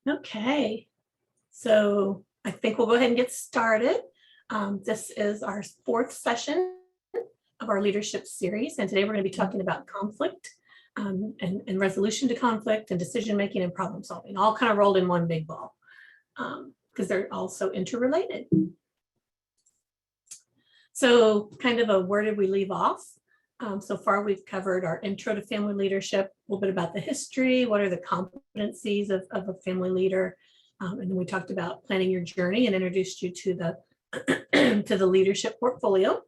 Okay, so I think we'll go ahead and get started. This is our fourth session of our leadership series, and today we're going to be talking about conflict and resolution to conflict and decision making and problem solving, all kind of rolled in one big ball because they're all so interrelated. So kind of where did we leave off? So far, we've covered our intro to family leadership, a little bit about the history, what are the competencies of a family leader, and then we talked about planning your journey and introduced you to the to the leadership portfolio.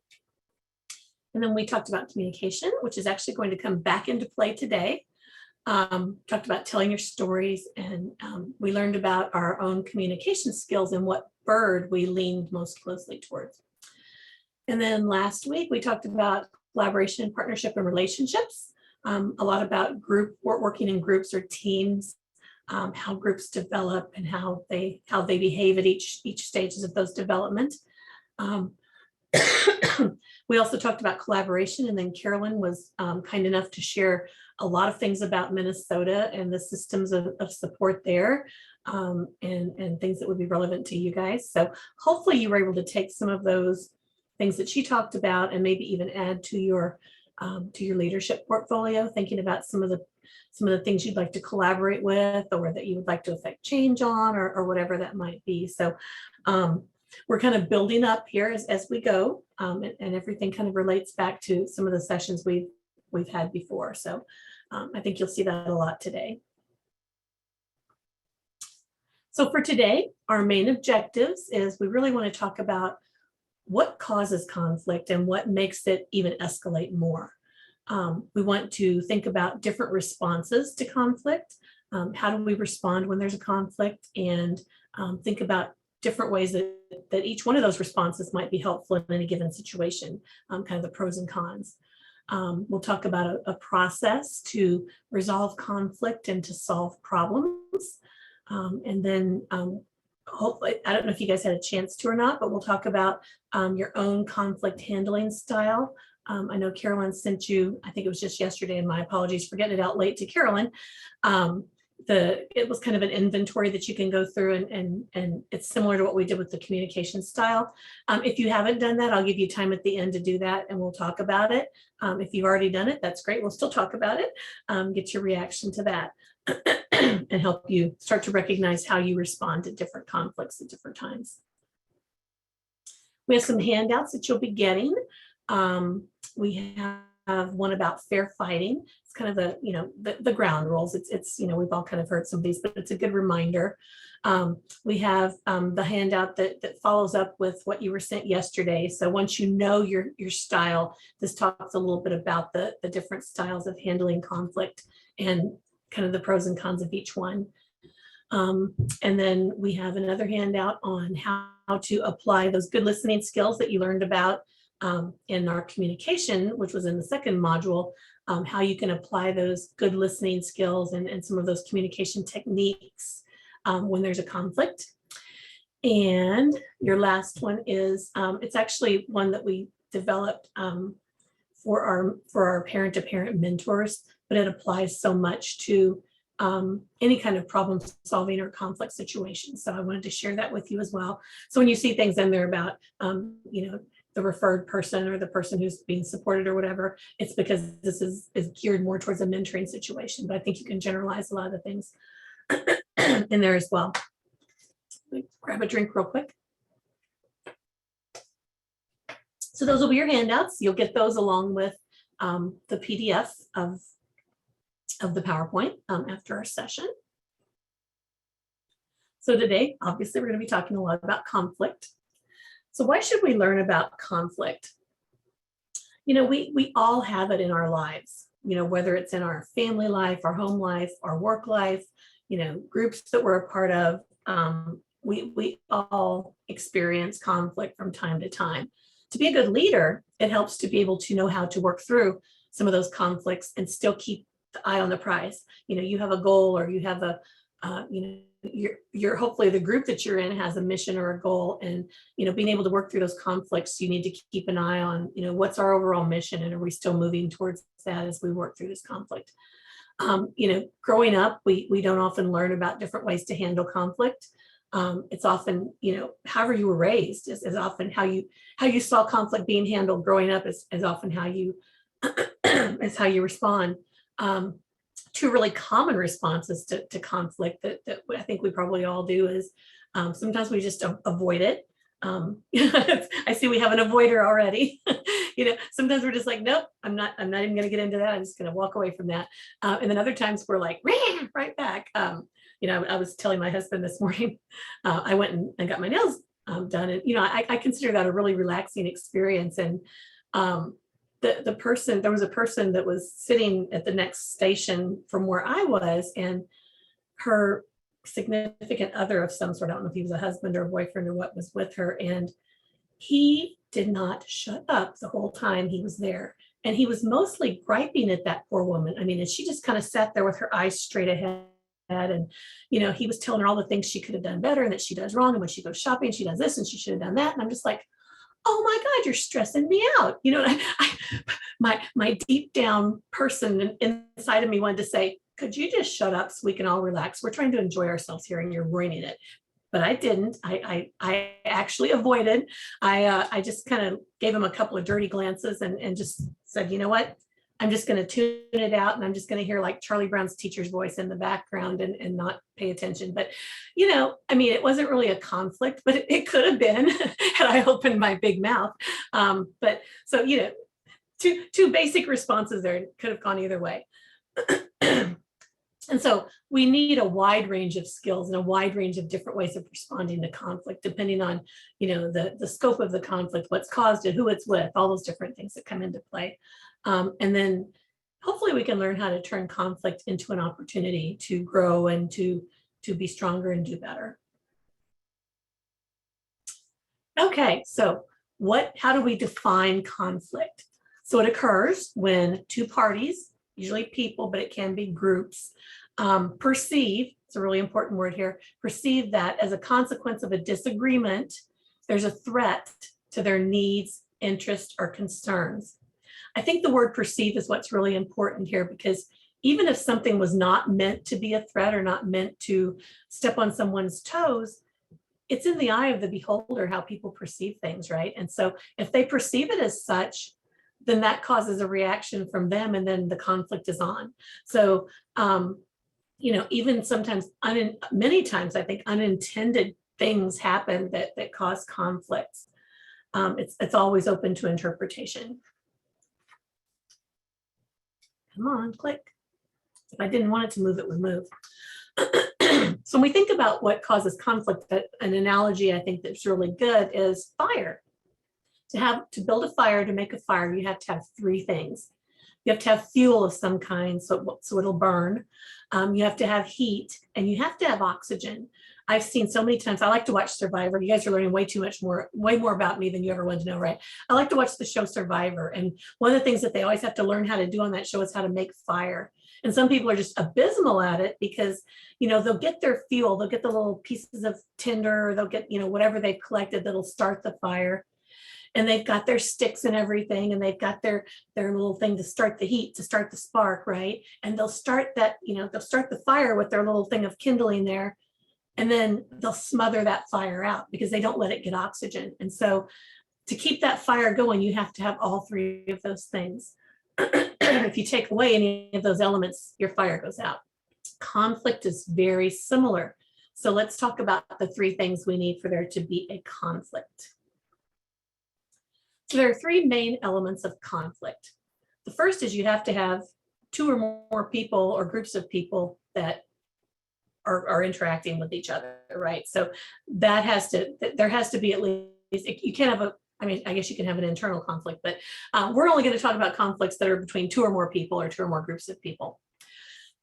And then we talked about communication, which is actually going to come back into play today. Talked about telling your stories, and we learned about our own communication skills and what bird we leaned most closely towards. And then last week, we talked about collaboration, partnership, and relationships. A lot about working in groups or teams, how groups develop and how they behave at each stages of those development. We also talked about collaboration, and then Carolyn was kind enough to share a lot of things about Minnesota and the systems of support there, and things that would be relevant to you guys. So hopefully you were able to take some of those things that she talked about and maybe even add to your leadership portfolio, thinking about some of the things you'd like to collaborate with or that you would like to affect change on, or whatever that might be. So we're kind of building up here as we go, and everything kind of relates back to some of the sessions we've had before. So I think you'll see that a lot today. So for today, our main objectives is we really want to talk about what causes conflict and what makes it even escalate more. We want to think about different responses to conflict. How do we respond when there's a conflict, and think about different ways that each one of those responses might be helpful in any given situation, kind of the pros and cons. We'll talk about a process to resolve conflict and to solve problems. And then hopefully, I don't know if you guys had a chance to or not, but we'll talk about your own conflict handling style. I know Carolyn sent you, I think it was just yesterday, and my apologies for getting it out late to Carolyn. It was kind of an inventory that you can go through, and it's similar to what we did with the communication style. If you haven't done that, I'll give you time at the end to do that, and we'll talk about it. If you've already done it, that's great. We'll still talk about it, get your reaction to that, and help you start to recognize how you respond to different conflicts at different times. We have some handouts that you'll be getting. We have one about fair fighting. It's kind of the ground rules. It's we've all kind of heard some of these, but it's a good reminder. We have the handout that follows up with what you were sent yesterday. So once you know your style, this talks a little bit about the different styles of handling conflict and kind of the pros and cons of each one. And then we have another handout on how to apply those good listening skills that you learned about in our communication, which was in the second module, how you can apply those good listening skills and some of those communication techniques when there's a conflict. And your last one is, it's actually one that we developed for our parent-to-parent mentors, but it applies so much to any kind of problem solving or conflict situation. So I wanted to share that with you as well. So when you see things in there about, the referred person or the person who's being supported or whatever, it's because this is geared more towards a mentoring situation. But I think you can generalize a lot of the things in there as well. Let me grab a drink real quick. So those will be your handouts. You'll get those along with the PDF of the PowerPoint after our session. So today, obviously, we're going to be talking a lot about conflict. So why should we learn about conflict? We all have it in our lives, whether it's in our family life, our home life, our work life, groups that we're a part of. We all experience conflict from time to time. To be a good leader, it helps to be able to know how to work through some of those conflicts and still keep the eye on the prize. You have a goal, or you have you're hopefully the group that you're in has a mission or a goal, and being able to work through those conflicts, you need to keep an eye on what's our overall mission, and are we still moving towards that as we work through this conflict. Growing up, we don't often learn about different ways to handle conflict. It's often, however you were raised is often how you saw conflict being handled growing up is often how you is how you respond. Two really common responses to conflict that I think we probably all do is sometimes we just avoid it. I see we have an avoider already. Sometimes we're just like, nope, I'm not even going to get into that. I'm just going to walk away from that. And then other times we're like, right back. I was telling my husband this morning, I went and got my nails done. And, I consider that a really relaxing experience. And there was a person that was sitting at the next station from where I was, and her significant other of some sort, I don't know if he was a husband or a boyfriend or what, was with her, and he did not shut up the whole time he was there. And he was mostly griping at that poor woman. I mean, and she just kind of sat there with her eyes straight ahead. And, he was telling her all the things she could have done better and that she does wrong. And when she goes shopping, she does this and she should have done that. And I'm just like, oh my God, you're stressing me out. My deep down person inside of me wanted to say, could you just shut up so we can all relax? We're trying to enjoy ourselves here and you're ruining it. But I didn't. I actually avoided. I just kind of gave him a couple of dirty glances and just said, you know what? I'm just going to tune it out, and I'm just going to hear like Charlie Brown's teacher's voice in the background and not pay attention. But, it wasn't really a conflict, but it could have been had I opened my big mouth. But so, two basic responses there, could have gone either way. And so we need a wide range of skills and a wide range of different ways of responding to conflict, depending on, the scope of the conflict, what's caused it, who it's with, all those different things that come into play. And then hopefully we can learn how to turn conflict into an opportunity to grow and to be stronger and do better. Okay, so how do we define conflict? So it occurs when two parties, usually people, but it can be groups, perceive, it's a really important word here, perceive that as a consequence of a disagreement, there's a threat to their needs, interests, or concerns. I think the word perceive is what's really important here, because even if something was not meant to be a threat or not meant to step on someone's toes, it's in the eye of the beholder how people perceive things, right? And so if they perceive it as such, then that causes a reaction from them, and then the conflict is on. So, even sometimes, many times, I think unintended things happen that cause conflicts. It's always open to interpretation. Come on, click. If I didn't want it to move, it would move. So when we think about what causes conflict, an analogy I think that's really good is fire. To build a fire, to make a fire, you have to have three things. You have to have fuel of some kind, so it'll burn. You have to have heat, and you have to have oxygen. I've seen so many times, I like to watch Survivor. You guys are learning way more about me than you ever wanted to know, right? I like to watch the show Survivor. And one of the things that they always have to learn how to do on that show is how to make fire. And some people are just abysmal at it because, they'll get their fuel, they'll get the little pieces of tinder, or they'll get, whatever they've collected that'll start the fire. And they've got their sticks and everything, and they've got their little thing to start the heat, to start the spark, right? And they'll start that, they'll start the fire with their little thing of kindling there, and then they'll smother that fire out because they don't let it get oxygen. And so to keep that fire going, you have to have all three of those things. If you take away any of those elements, your fire goes out. Conflict is very similar. So let's talk about the three things we need for there to be a conflict. So there are three main elements of conflict. The first is you have to have two or more people or groups of people that are interacting with each other, right? So there has to be at least, you can't have I guess you can have an internal conflict, but we're only going to talk about conflicts that are between two or more people or two or more groups of people.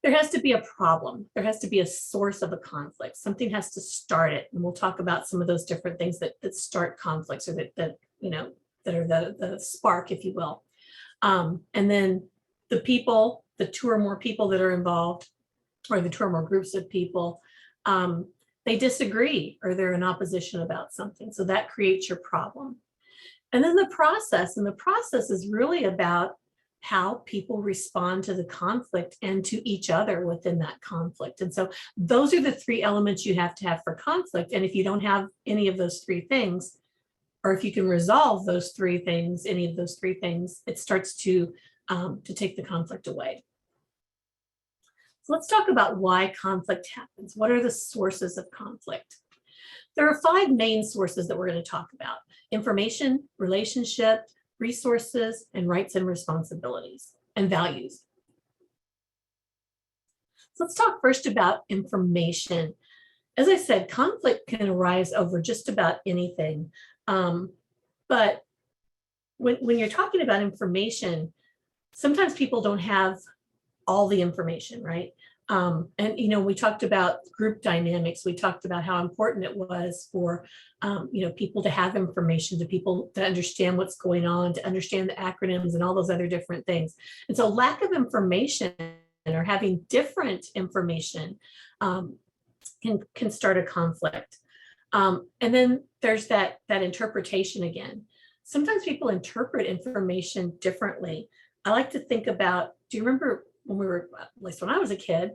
There has to be a problem. There has to be a source of a conflict. Something has to start it. And we'll talk about some of those different things that start conflicts, or that are the spark, if you will. And then the people, the two or more people that are involved, or the two or more groups of people, they disagree or they're in opposition about something. So that creates your problem. And then the process is really about how people respond to the conflict and to each other within that conflict. And so those are the three elements you have to have for conflict. And if you don't have any of those three things, or if you can resolve those three things, any of those three things, it starts to take the conflict away. So let's talk about why conflict happens. What are the sources of conflict? There are 5 main sources that we're going to talk about: information, relationship, resources, and rights and responsibilities, and values. So let's talk first about information. As I said, conflict can arise over just about anything. But when you're talking about information, sometimes people don't have all the information, right? And, we talked about group dynamics. We talked about how important it was for, people to have information, to people to understand what's going on, to understand the acronyms and all those other different things. And so lack of information or having different information can start a conflict. And then there's that interpretation again. Sometimes people interpret information differently. I like to think about, do you remember when we were, at least when I was a kid,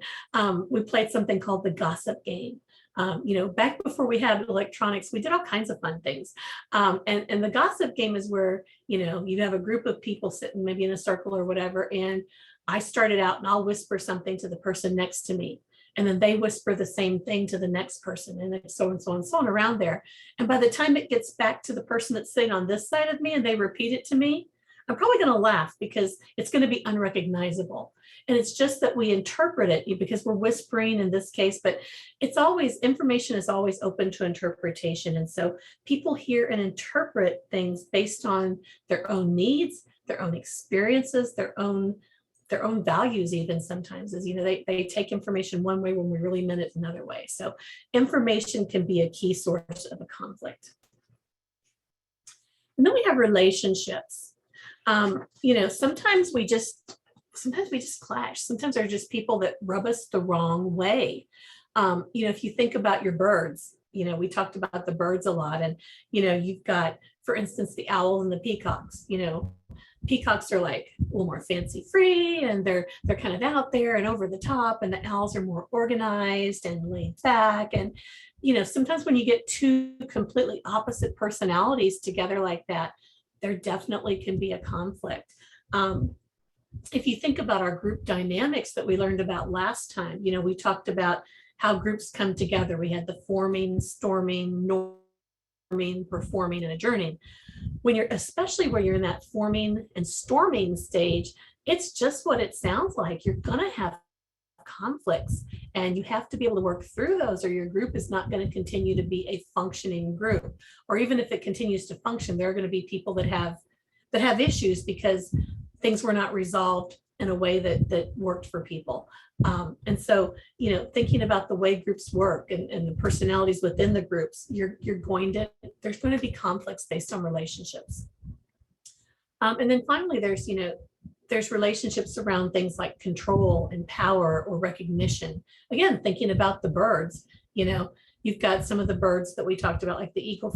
we played something called the gossip game. Back before we had electronics, we did all kinds of fun things. And the gossip game is where, you have a group of people sitting maybe in a circle or whatever. And I started out and I'll whisper something to the person next to me. And then they whisper the same thing to the next person, and so and so and so on around there. And by the time it gets back to the person that's sitting on this side of me and they repeat it to me, I'm probably going to laugh because it's going to be unrecognizable. And it's just that we interpret it because we're whispering in this case, but information is always open to interpretation. And so people hear and interpret things based on their own needs, their own experiences, their own values, even sometimes, as they take information one way when we really meant it another way. So information can be a key source of a conflict. And then we have relationships. Sometimes we just clash. Sometimes they're just people that rub us the wrong way. If you think about your birds, we talked about the birds a lot, and you've got, for instance, the owls and the peacocks. Peacocks are like a little more fancy free, and they're kind of out there and over the top, and the owls are more organized and laid back. And sometimes when you get two completely opposite personalities together like that, there definitely can be a conflict. If you think about our group dynamics that we learned about last time, we talked about how groups come together. We had the forming, storming, norming, performing, and adjourning. Especially where you're in that forming and storming stage, it's just what it sounds like. You're going to have conflicts, and you have to be able to work through those, or your group is not going to continue to be a functioning group. Or even if it continues to function, there are going to be people that have issues because things were not resolved in a way that worked for people. And so, thinking about the way groups work and the personalities within the groups, there's going to be conflicts based on relationships. And then finally, there's relationships around things like control and power or recognition. Again, thinking about the birds, you've got some of the birds that we talked about, like the eagle,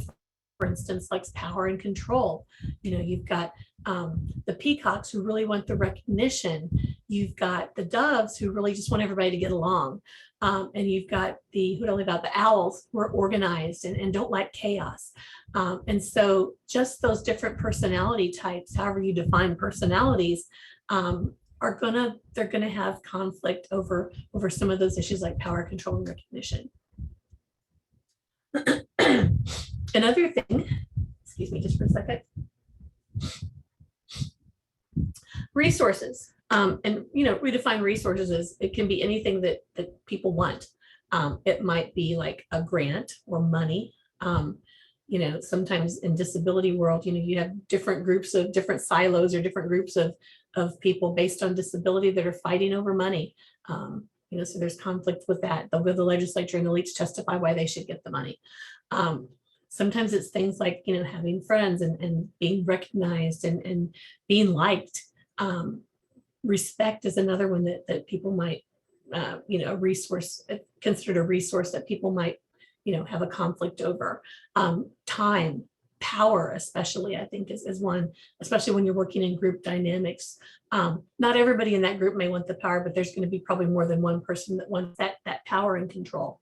for instance, likes power and control. You've got the peacocks who really want the recognition. You've got the doves who really just want everybody to get along. And you've got the owls who are organized and don't like chaos. And so just those different personality types, however you define personalities, they're gonna have conflict over some of those issues like power, control, and recognition. Another thing, excuse me just for a second. Resources. And we define resources as it can be anything that people want. It might be like a grant or money. Sometimes in disability world, you have different groups of different silos or different groups of people based on disability that are fighting over money. So there's conflict with that. They'll go to the legislature and they'll each testify why they should get the money. Sometimes it's things like, having friends and being recognized and being liked. Respect is another one that people might, considered a resource that people might, have a conflict over. Time, power, especially, I think is one, especially when you're working in group dynamics. Not everybody in that group may want the power, but there's going to be probably more than one person that wants that power and control.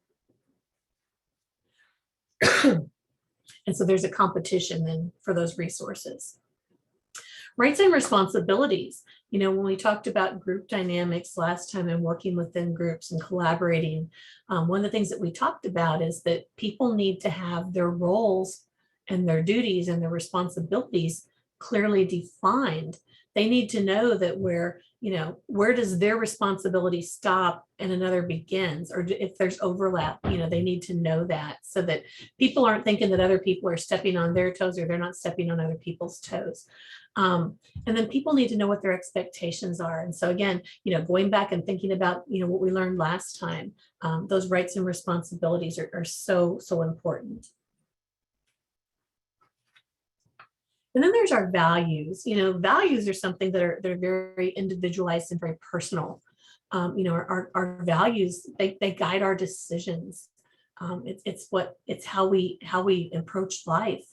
And so there's a competition then for those resources. Rights and responsibilities. You know, when we talked about group dynamics last time and working within groups and collaborating, one of the things that we talked about is that people need to have their roles and their duties and their responsibilities clearly defined. They need to know that where does their responsibility stop and another begins, or if there's overlap, they need to know that, so that people aren't thinking that other people are stepping on their toes or they're not stepping on other people's toes. And then people need to know what their expectations are. And so again, going back and thinking about, what we learned last time, those rights and responsibilities are so, so important. And then there's our values. Values are something that they're very individualized and very personal. Our values, they guide our decisions. It's how we approach life.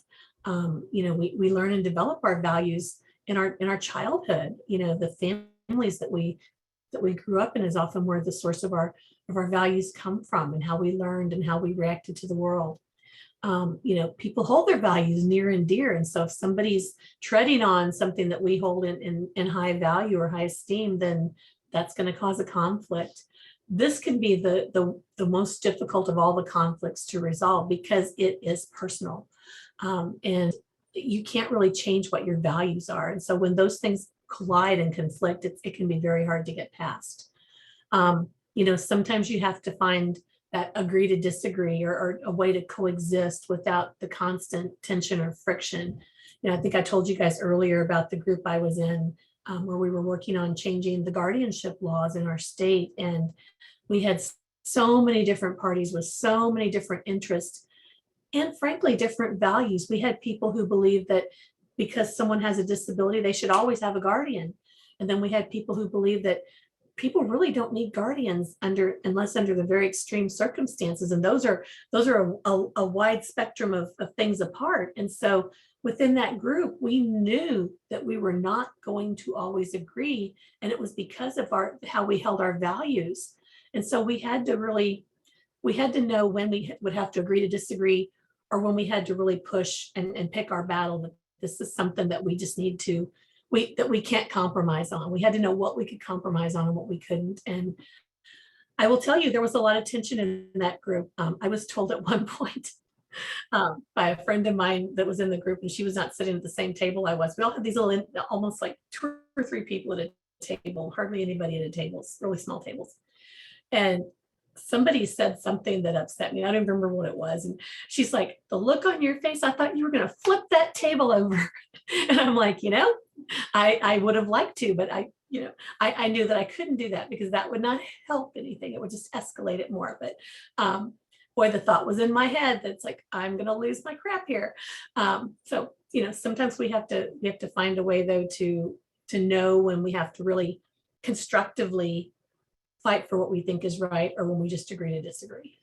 We learn and develop our values in our childhood. The families that we grew up in is often where the source of our values come from, and how we learned and how we reacted to the world. People hold their values near and dear. And so if somebody's treading on something that we hold in high value or high esteem, then that's going to cause a conflict. This can be the most difficult of all the conflicts to resolve, because it is personal. And you can't really change what your values are. And so when those things collide and conflict, it can be very hard to get past. Sometimes you have to find that agree to disagree, or a way to coexist without the constant tension or friction. I think I told you guys earlier about the group I was in, where we were working on changing the guardianship laws in our state. And we had so many different parties with so many different interests and, frankly, different values. We had people who believed that because someone has a disability, they should always have a guardian. And then we had people who believed that people really don't need guardians unless under the very extreme circumstances. And those are a wide spectrum of things apart. And so within that group, we knew that we were not going to always agree. And it was because of how we held our values. And so we had to know when we would have to agree to disagree, or when we had to really push and pick our battle, that this is something that we just need to, that we can't compromise on. We had to know what we could compromise on and what we couldn't. And I will tell you, there was a lot of tension in that group. I was told at one point by a friend of mine that was in the group, and she was not sitting at the same table I was. We all had these little, almost like 2 or 3 people at a table, hardly anybody at a table, really small tables. And somebody said something that upset me. I don't remember what it was. And she's like, the look on your face, I thought you were going to flip that table over. And I'm like, I would have liked to, but I knew that I couldn't do that, because that would not help anything. It would just escalate it more. But boy, the thought was in my head that's like, I'm going to lose my crap here. So, sometimes we have to find a way, though, to know when we have to really constructively fight for what we think is right, or when we just agree to disagree.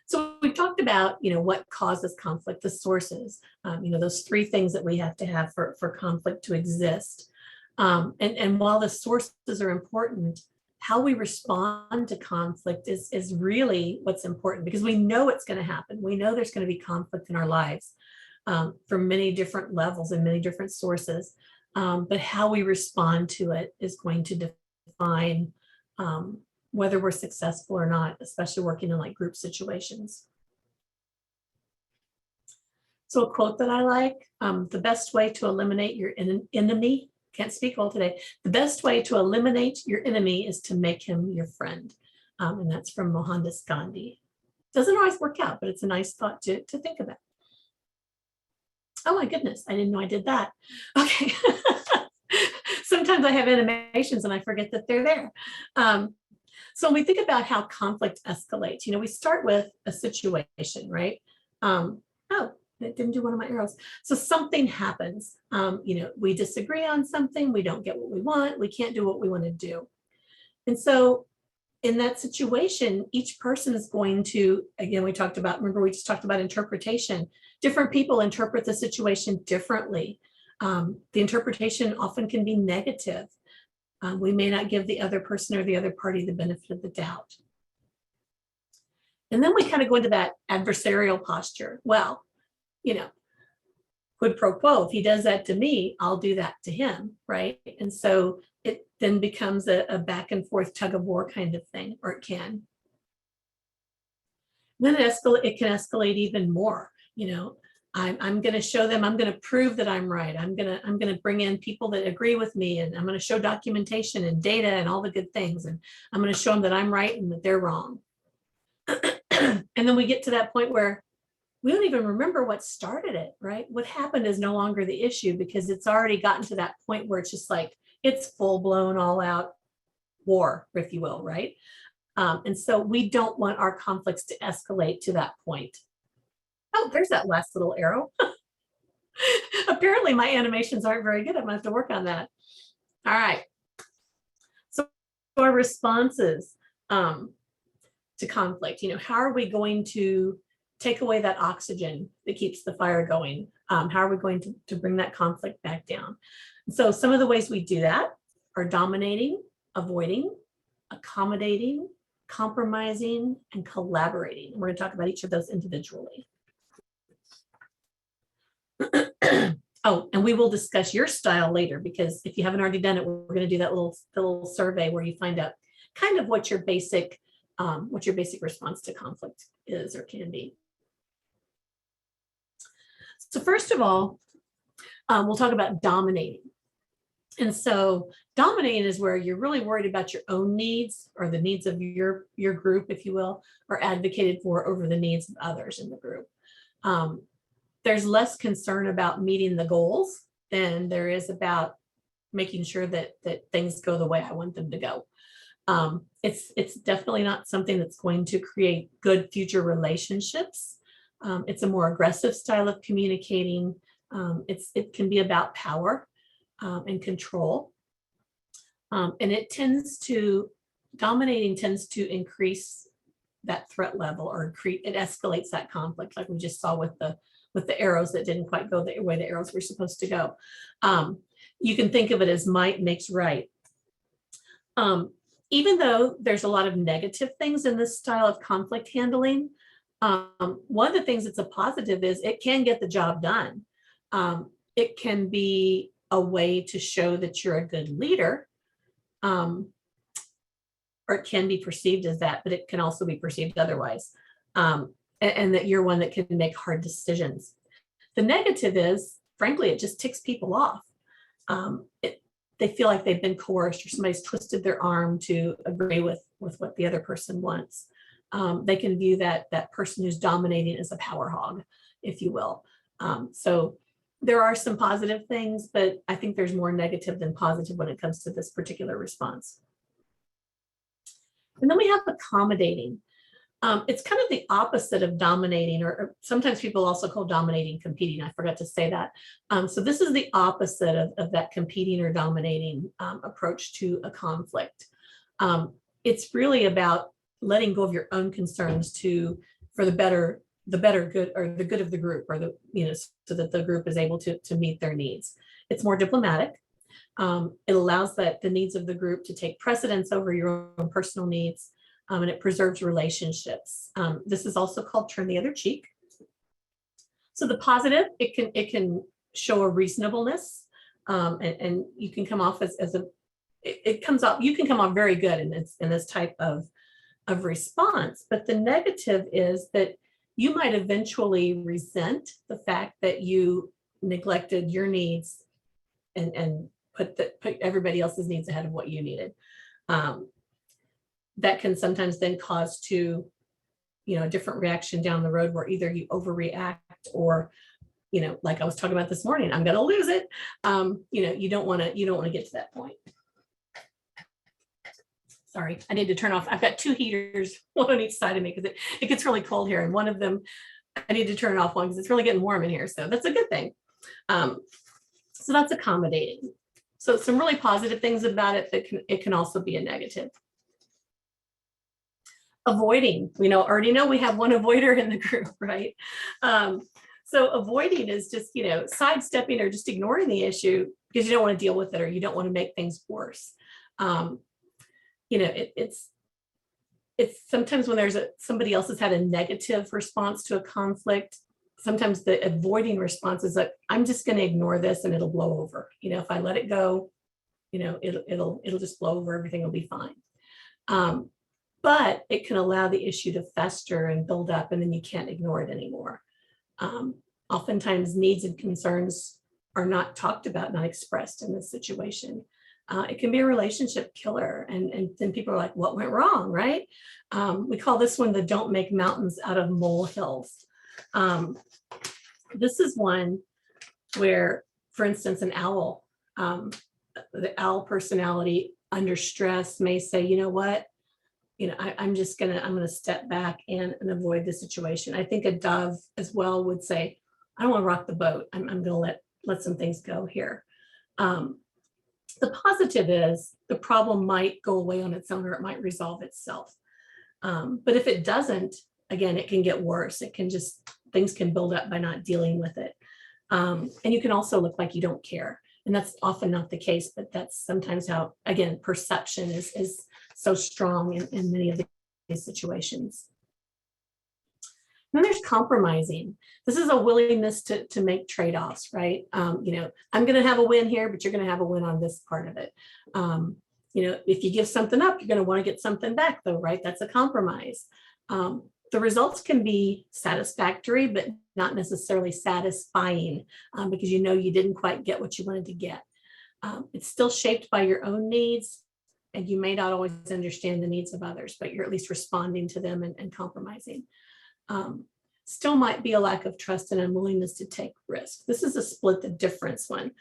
So we talked about, what causes conflict, the sources, those 3 things that we have to have for conflict to exist. And while the sources are important, how we respond to conflict is really what's important, because we know it's going to happen. We know there's going to be conflict in our lives from many different levels and many different sources. But how we respond to it is going to define whether we're successful or not, especially working in like group situations. So a quote that I like, the best way to eliminate your enemy, can't speak well today, the best way to eliminate your enemy is to make him your friend. And that's from Mohandas Gandhi. Doesn't always work out, but it's a nice thought to think about. Oh my goodness, I didn't know I did that. Okay. Sometimes I have animations and I forget that they're there. So when we think about how conflict escalates, we start with a situation, right? Oh, it didn't do one of my arrows. So something happens. We disagree on something. We don't get what we want. We can't do what we want to do. And so in that situation, each person is going to, again, remember we just talked about interpretation. Different people interpret the situation differently. The interpretation often can be negative. We may not give the other person or the other party the benefit of the doubt. And then we kind of go into that adversarial posture. Well, quid pro quo, if he does that to me, I'll do that to him, right? And so it then becomes a back and forth tug of war kind of thing, or it can. Then it can escalate even more. I'm going to show them, I'm going to prove that I'm right. I'm going to bring in people that agree with me, and I'm going to show documentation and data and all the good things. And I'm going to show them that I'm right and that they're wrong. And then we get to that point where we don't even remember what started it, right? What happened is no longer the issue, because it's already gotten to that point where it's just like, it's full blown all out war, if you will, right? And so we don't want our conflicts to escalate to that point. Oh, there's that last little arrow. Apparently my animations aren't very good. I'm gonna have to work on that. All right. So our responses to conflict, how are we going to take away that oxygen that keeps the fire going? How are we going to bring that conflict back down? So some of the ways we do that are dominating, avoiding, accommodating, compromising, and collaborating. We're going to talk about each of those individually. Oh, and we will discuss your style later, because if you haven't already done it, we're going to do that little survey where you find out kind of what your basic response to conflict is or can be. So first of all, we'll talk about dominating. And so dominating is where you're really worried about your own needs, or the needs of your group, if you will, or advocated for over the needs of others in the group. There's less concern about meeting the goals than there is about making sure that things go the way I want them to go. It's definitely not something that's going to create good future relationships. It's a more aggressive style of communicating. It can be about power and control. And dominating tends to increase that threat level, or it escalates that conflict, like we just saw with the arrows that didn't quite go the way the arrows were supposed to go. You can think of it as might makes right. Even though there's a lot of negative things in this style of conflict handling, one of the things that's a positive is it can get the job done. It can be a way to show that you're a good leader, or it can be perceived as that, but it can also be perceived otherwise, and that you're one that can make hard decisions. The negative is, frankly, it just ticks people off. They feel like they've been coerced, or somebody's twisted their arm to agree with what the other person wants. They can view that person who's dominating as a power hog, if you will. So there are some positive things, but I think there's more negative than positive when it comes to this particular response. And then we have accommodating. It's kind of the opposite of dominating, or sometimes people also call dominating competing. I forgot to say that. So this is the opposite of that competing or dominating approach to a conflict. It's really about letting go of your own concerns for the better good, or the good of the group, or so that the group is able to meet their needs. It's more diplomatic. It allows the needs of the group to take precedence over your own personal needs. And it preserves relationships. This is also called turn the other cheek. So the positive, it can show a reasonableness, and you can come off you can come off very good in this type of response. But the negative is that you might eventually resent the fact that you neglected your needs and put everybody else's needs ahead of what you needed. That can sometimes then cause a different reaction down the road, where either you overreact, or, like I was talking about this morning, I'm going to lose it. You don't want to get to that point. Sorry, I need to turn off. I've got two heaters, one on each side of me, because it gets really cold here. And one of them, I need to turn off one because it's really getting warm in here. So that's a good thing. So that's accommodating. So some really positive things about it, it can also be a negative. Avoiding, already know we have one avoider in the group, right? So avoiding is just, sidestepping or just ignoring the issue because you don't want to deal with it or you don't want to make things worse. It's sometimes when somebody else has had a negative response to a conflict, sometimes the avoiding response is like, I'm just going to ignore this and it'll blow over. If I let it go, it'll just blow over, everything will be fine. But it can allow the issue to fester and build up, and then you can't ignore it anymore. Oftentimes needs and concerns are not talked about, not expressed in this situation. It can be a relationship killer, and then people are like, what went wrong, right? We call this one the don't make mountains out of molehills. This is one where, for instance, an owl, the owl personality under stress may say, you know what, I'm going to step back and avoid the situation. I think a dove as well would say, I don't want to rock the boat. I'm going to let some things go here. The positive is the problem might go away on its own, or it might resolve itself. But if it doesn't, again, it can get worse. Things can build up by not dealing with it. And you can also look like you don't care. And that's often not the case, but that's sometimes how, again, perception is so strong in many of these situations. And then there's compromising. This is a willingness to make trade-offs, right? I'm going to have a win here, but you're going to have a win on this part of it. If you give something up, you're going to want to get something back though, right? That's a compromise. The results can be satisfactory, but not necessarily satisfying because you didn't quite get what you wanted to get. It's still shaped by your own needs, and you may not always understand the needs of others, but you're at least responding to them and compromising. Still might be a lack of trust and unwillingness to take risk. This is a split the difference one.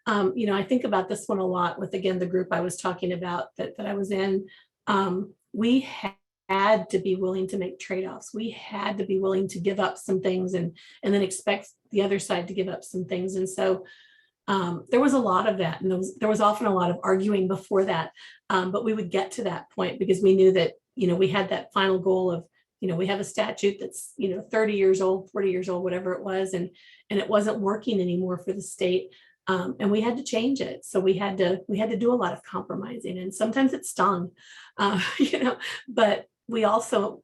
I think about this one a lot with, again, the group I was talking about that I was in. We had to be willing to make trade-offs. We had to be willing to give up some things and then expect the other side to give up some things. And so there was a lot of that. And there was often a lot of arguing before that. But we would get to that point because we knew that, we had that final goal of, we have a statute that's, 30 years old, 40 years old, whatever it was. And it wasn't working anymore for the state. And we had to change it. So we had to do a lot of compromising, and sometimes it stung, but it also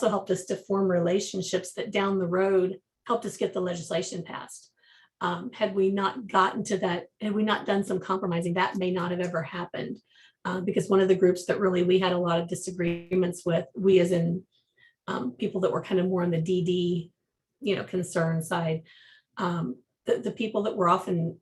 helped us to form relationships that down the road helped us get the legislation passed. Had we not gotten to that, had we not done some compromising, that may not have ever happened. Because one of the groups that really we had a lot of disagreements with, we as in people that were kind of more on the DD, concern side, the people that were often,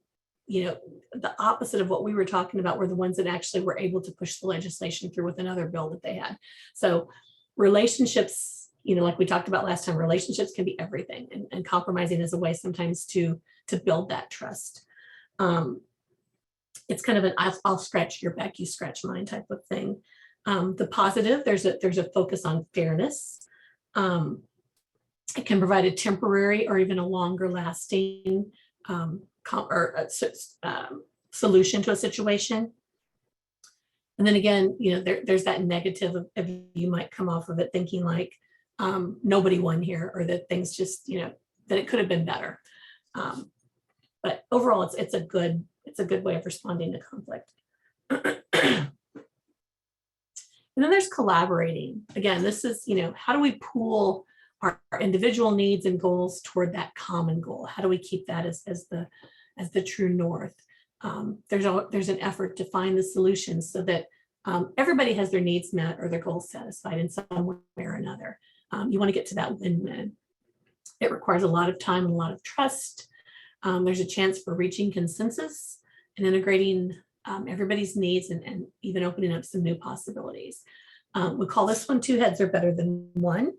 the opposite of what we were talking about were the ones that actually were able to push the legislation through with another bill that they had. So relationships, like we talked about last time, relationships can be everything, and compromising is a way sometimes to build that trust. It's kind of an I'll scratch your back, you scratch mine type of thing. The positive, there's a focus on fairness. It can provide a temporary or even a longer lasting solution to a situation. And then again, there's that negative of you might come off of it thinking like nobody won here, or that things just, that it could have been better. But overall, it's a good way of responding to conflict. And then there's collaborating. Again, this is, how do we pool our individual needs and goals toward that common goal? How do we keep that as the true north? There's an effort to find the solutions so that everybody has their needs met or their goals satisfied in some way or another. You want to get to that win-win. It requires a lot of time and a lot of trust. There's a chance for reaching consensus and integrating everybody's needs and even opening up some new possibilities. We call this one two heads are better than one.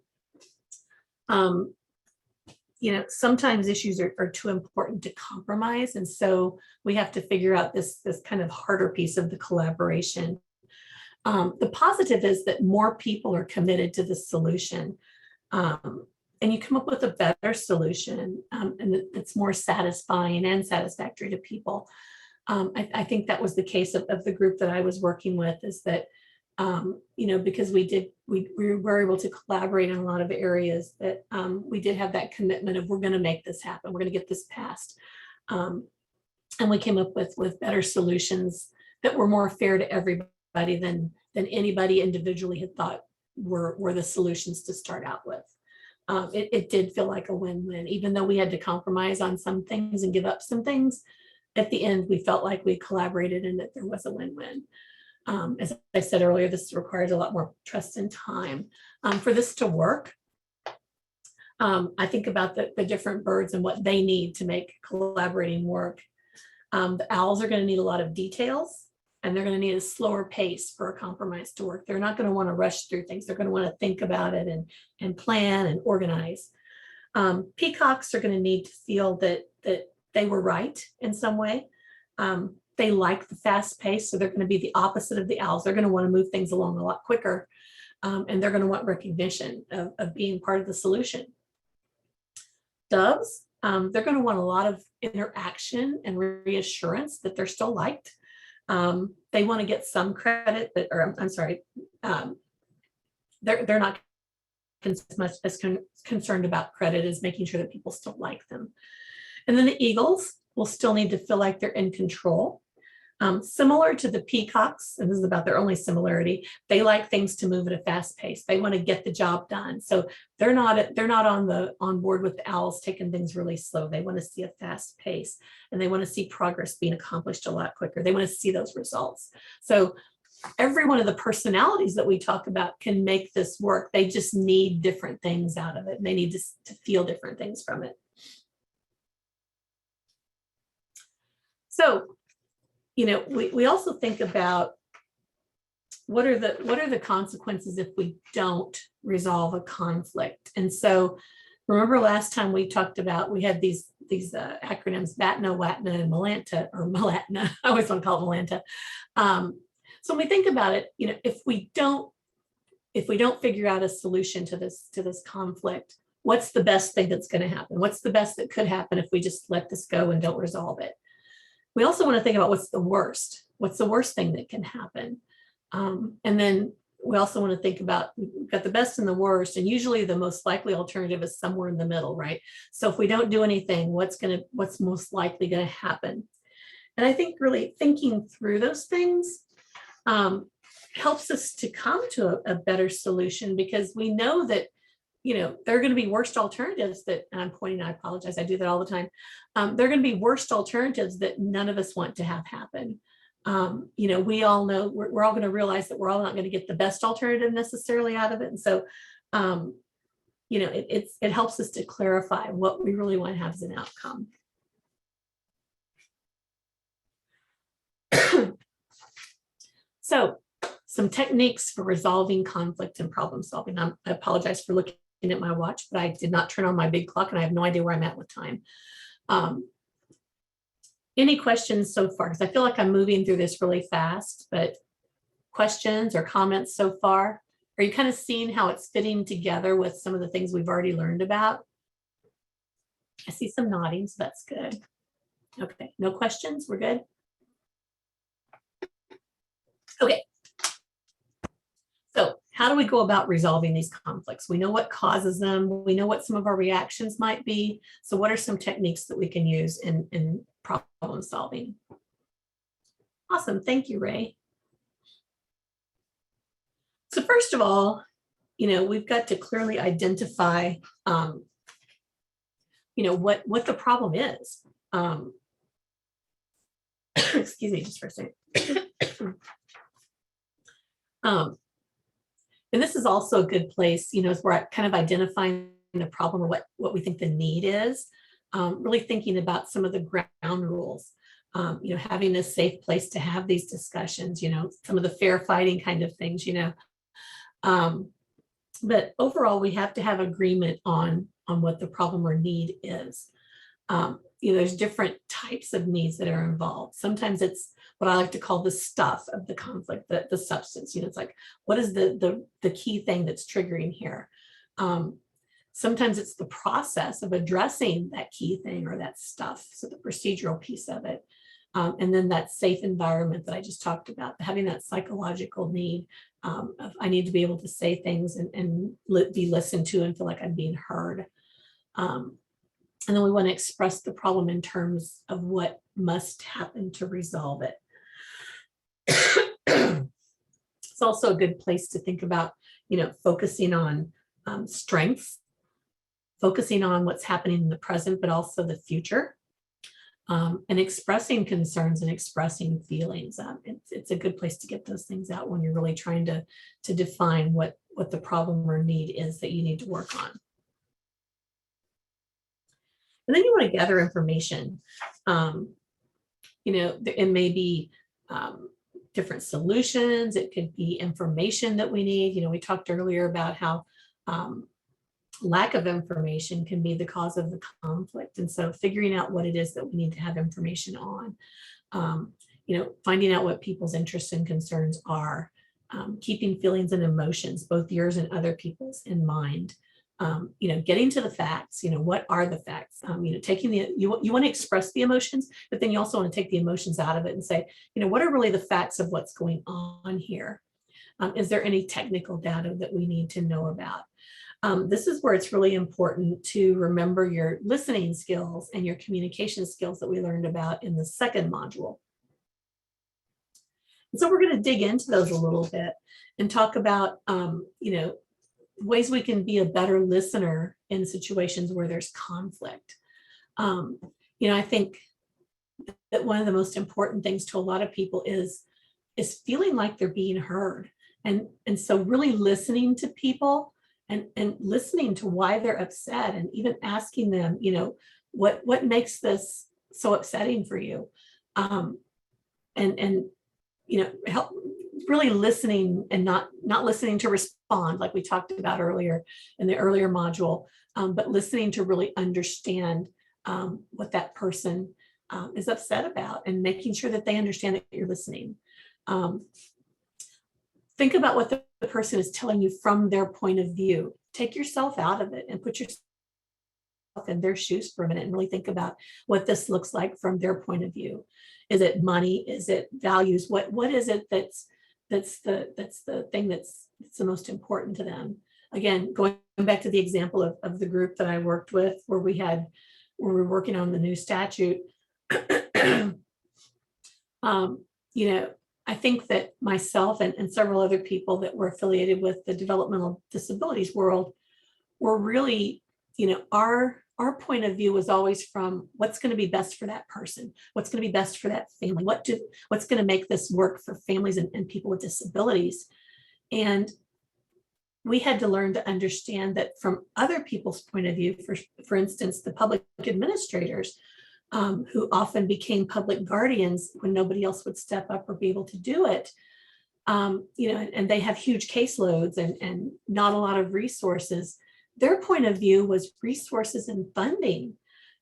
Sometimes issues are too important to compromise. And so we have to figure out this kind of harder piece of the collaboration. The positive is that more people are committed to the solution. And you come up with a better solution and it's more satisfying and satisfactory to people. I think that was the case of the group that I was working with, is that, Because we were able to collaborate in a lot of areas that we did have that commitment of we're going to make this happen, we're going to get this passed. And we came up with better solutions that were more fair to everybody than anybody individually had thought were the solutions to start out with. It did feel like a win-win, even though we had to compromise on some things and give up some things. At the end, we felt like we collaborated and that there was a win-win. As I said earlier, this requires a lot more trust and time. For this to work, I think about the different birds and what they need to make collaborating work. The owls are going to need a lot of details, and they're going to need a slower pace for a compromise to work. They're not going to want to rush through things. They're going to want to think about it and plan and organize. Peacocks are going to need to feel that they were right in some way. They like the fast pace, so they're going to be the opposite of the owls. They're going to want to move things along a lot quicker, and they're going to want recognition of being part of the solution. Doves, they're going to want a lot of interaction and reassurance that they're still liked. They want to get some credit, they're not as much as concerned about credit as making sure that people still like them. And then the eagles will still need to feel like they're in control. Similar to the peacocks, and this is about their only similarity, they like things to move at a fast pace. They want to get the job done. So they're not on board with the owls taking things really slow. They want to see a fast pace, and they want to see progress being accomplished a lot quicker. They want to see those results. So every one of the personalities that we talk about can make this work. They just need different things out of it, and they need to feel different things from it. So, we also think about what are the consequences if we don't resolve a conflict. And so remember last time we talked about, we had these acronyms, VATNA, WATNA, and MELANTA, or MELATNA. I always want to call it MELANTA. So when we think about it, if we don't figure out a solution to this conflict, what's the best thing that's going to happen? What's the best that could happen if we just let this go and don't resolve it? We also want to think about what's the worst thing that can happen. And then we also want to think about, we've got the best and the worst, and usually the most likely alternative is somewhere in the middle, right? So if we don't do anything, what's most likely going to happen? And I think really thinking through those things helps us to come to a better solution, because we know that there are going to be worst alternatives that, and I'm pointing, I apologize, I do that all the time. There are going to be worst alternatives that none of us want to have happen. We all know we're all going to realize that we're all not going to get the best alternative necessarily out of it. And so, it helps us to clarify what we really want to have as an outcome. So some techniques for resolving conflict and problem solving. I apologize for looking at my watch, but I did not turn on my big clock and I have no idea where I'm at with time. Any questions so far? Because I feel like I'm moving through this really fast, but questions or comments so far? Are you kind of seeing how it's fitting together with some of the things we've already learned about? I see some nodding, so that's good. Okay, no questions, we're good? Okay. So how do we go about resolving these conflicts? We know what causes them. We know what some of our reactions might be. So what are some techniques that we can use in problem solving? Awesome. Thank you, Ray. So first of all, we've got to clearly identify, what the problem is. Excuse me just for a second. And this is also a good place, as we're kind of identifying the problem or what we think the need is, really thinking about some of the ground rules, having a safe place to have these discussions, some of the fair fighting kind of things, but overall, we have to have agreement on what the problem or need is. There's different types of needs that are involved. Sometimes it's what I like to call the stuff of the conflict, the substance. It's like, what is the key thing that's triggering here? Sometimes it's the process of addressing that key thing or that stuff, so the procedural piece of it. And then that safe environment that I just talked about, having that psychological need I need to be able to say things and be listened to and feel like I'm being heard. And then we want to express the problem in terms of what must happen to resolve it. It's also a good place to think about, focusing on strengths, focusing on what's happening in the present, but also the future, and expressing concerns and expressing feelings. It's a good place to get those things out when you're really trying to define what the problem or need is that you need to work on. And then you want to gather information. It may be different solutions. It could be information that we need. We talked earlier about how lack of information can be the cause of the conflict. And so figuring out what it is that we need to have information on, finding out what people's interests and concerns are, keeping feelings and emotions, both yours and other people's, in mind. Getting to the facts, what are the facts? Taking you want to express the emotions, but then you also want to take the emotions out of it and say, what are really the facts of what's going on here? Is there any technical data that we need to know about? This is where it's really important to remember your listening skills and your communication skills that we learned about in the second module. And so we're going to dig into those a little bit and talk about, ways we can be a better listener in situations where there's conflict. I think that one of the most important things to a lot of people is feeling like they're being heard. And so really listening to people and listening to why they're upset, and even asking them, what makes this so upsetting for you? Help really listening and not listening to respond, like we talked about earlier in the earlier module, but listening to really understand what that person is upset about, and making sure that they understand that you're listening. Think about what the person is telling you from their point of view. Take yourself out of it and put yourself in their shoes for a minute and really think about what this looks like from their point of view. Is it money? Is it values? What is it that's the thing that's the most important to them? Again, going back to the example of the group that I worked with, where we were working on the new statute. I think that myself and several other people that were affiliated with the developmental disabilities world were really, our point of view was always from what's going to be best for that person, what's going to be best for that family, what's going to make this work for families and people with disabilities. And we had to learn to understand that from other people's point of view, for instance, the public administrators, who often became public guardians when nobody else would step up or be able to do it, and they have huge caseloads and not a lot of resources. Their point of view was resources and funding.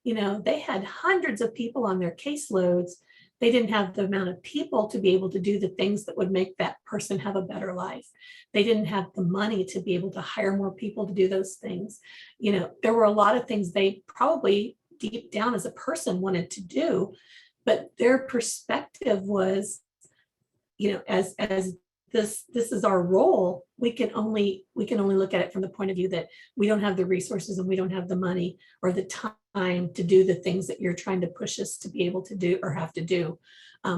They had hundreds of people on their caseloads. They didn't have the amount of people to be able to do the things that would make that person have a better life. They didn't have the money to be able to hire more people to do those things. There were a lot of things they probably deep down as a person wanted to do, but their perspective was, as this is our role, we can only look at it from the point of view that we don't have the resources and we don't have the money or the time to do the things that you're trying to push us to be able to do or have to do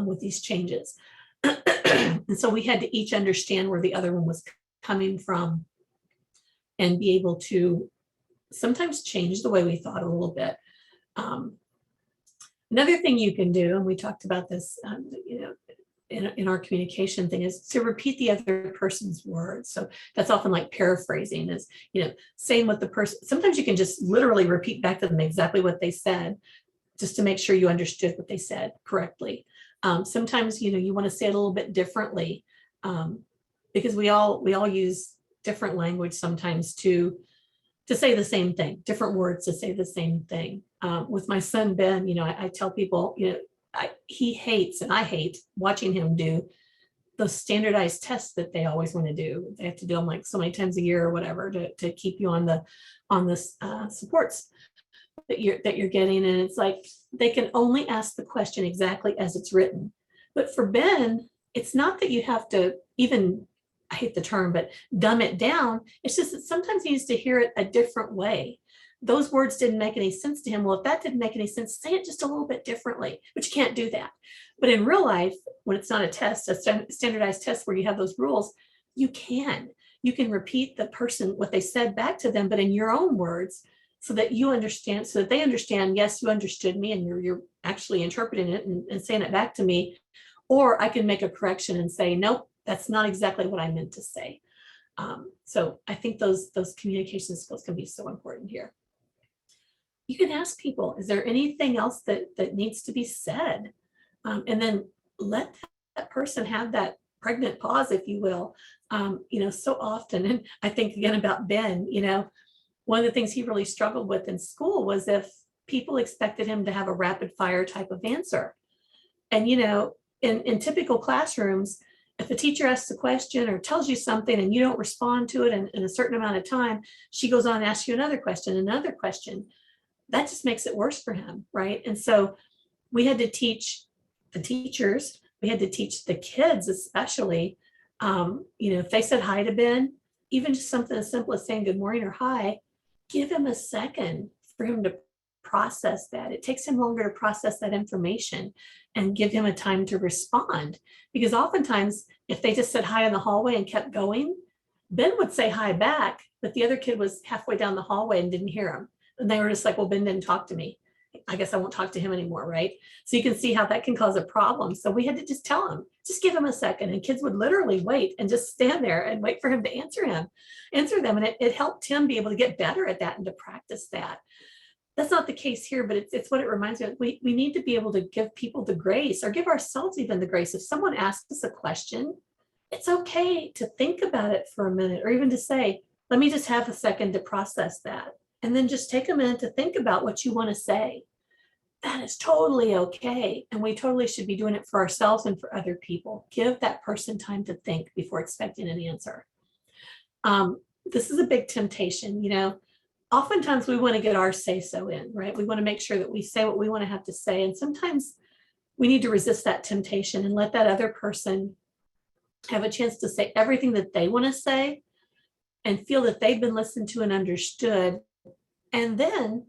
with these changes. And so we had to each understand where the other one was coming from and be able to sometimes change the way we thought a little bit. Another thing you can do, and we talked about this, in our communication thing, is to repeat the other person's words. So that's often like paraphrasing, is, saying what the person, sometimes you can just literally repeat back to them exactly what they said, just to make sure you understood what they said correctly. Sometimes, you want to say it a little bit differently, because we all use different language sometimes to say the same thing, different words to say the same thing. With my son, Ben, I tell people, he hates, and I hate watching him do those standardized tests that they always want to do. They have to do them like so many times a year or whatever to keep you on the supports that you're getting. And it's like, they can only ask the question exactly as it's written. But for Ben, it's not that you have to even, hate the term, but dumb it down. It's just that sometimes he needs to hear it a different way. Those words didn't make any sense to him. Well, if that didn't make any sense, say it just a little bit differently, but you can't do that. But in real life, when it's not a test, a standardized test where you have those rules, you can repeat the person what they said back to them, but in your own words, so that you understand, so that they understand, yes, you understood me and you're actually interpreting it and saying it back to me. Or I can make a correction and say, nope, that's not exactly what I meant to say. So I think those communication skills can be so important here. You can ask people, is there anything else that needs to be said? And then let that person have that pregnant pause, if you will. So often, and I think again about Ben, one of the things he really struggled with in school was if people expected him to have a rapid fire type of answer. And, in typical classrooms, if a teacher asks a question or tells you something and you don't respond to it in a certain amount of time, she goes on and asks you another question. That just makes it worse for him, right? And so we had to teach the teachers, we had to teach the kids especially, if they said hi to Ben, even just something as simple as saying good morning or hi, give him a second for him to process that. It takes him longer to process that information and give him a time to respond. Because oftentimes, if they just said hi in the hallway and kept going, Ben would say hi back, but the other kid was halfway down the hallway and didn't hear him. And they were just like, well, Ben didn't talk to me. I guess I won't talk to him anymore, right? So you can see how that can cause a problem. So we had to just tell him, just give him a second. And kids would literally wait and just stand there and wait for him to answer them. And it helped him be able to get better at that and to practice that. That's not the case here, but it's what it reminds me of. We need to be able to give people the grace, or give ourselves even the grace. If someone asks us a question, it's okay to think about it for a minute, or even to say, let me just have a second to process that. And then just take a minute to think about what you want to say. That is totally okay. And we totally should be doing it for ourselves and for other people. Give that person time to think before expecting an answer. This is a big temptation, Oftentimes we want to get our say-so in, right? We want to make sure that we say what we want to have to say. And sometimes we need to resist that temptation and let that other person have a chance to say everything that they want to say and feel that they've been listened to and understood. And then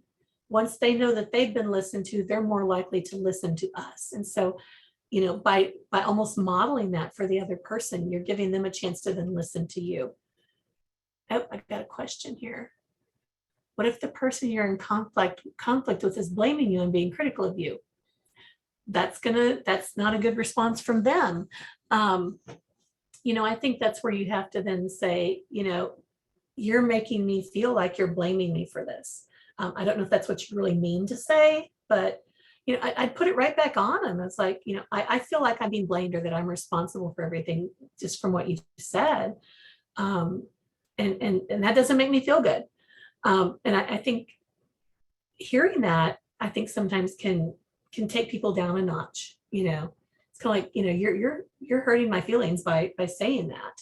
once they know that they've been listened to, they're more likely to listen to us. And so, by almost modeling that for the other person, you're giving them a chance to then listen to you. Oh, I've got a question here. What if the person you're in conflict with is blaming you and being critical of you? That's not a good response from them. I think that's where you have to then say, you're making me feel like you're blaming me for this. I don't know if that's what you really mean to say, but I'd put it right back on them. It's like, I feel like I'm being blamed, or that I'm responsible for everything just from what you said. And that doesn't make me feel good. And I think hearing that, I think sometimes can take people down a notch. It's kind of like, you're hurting my feelings by saying that.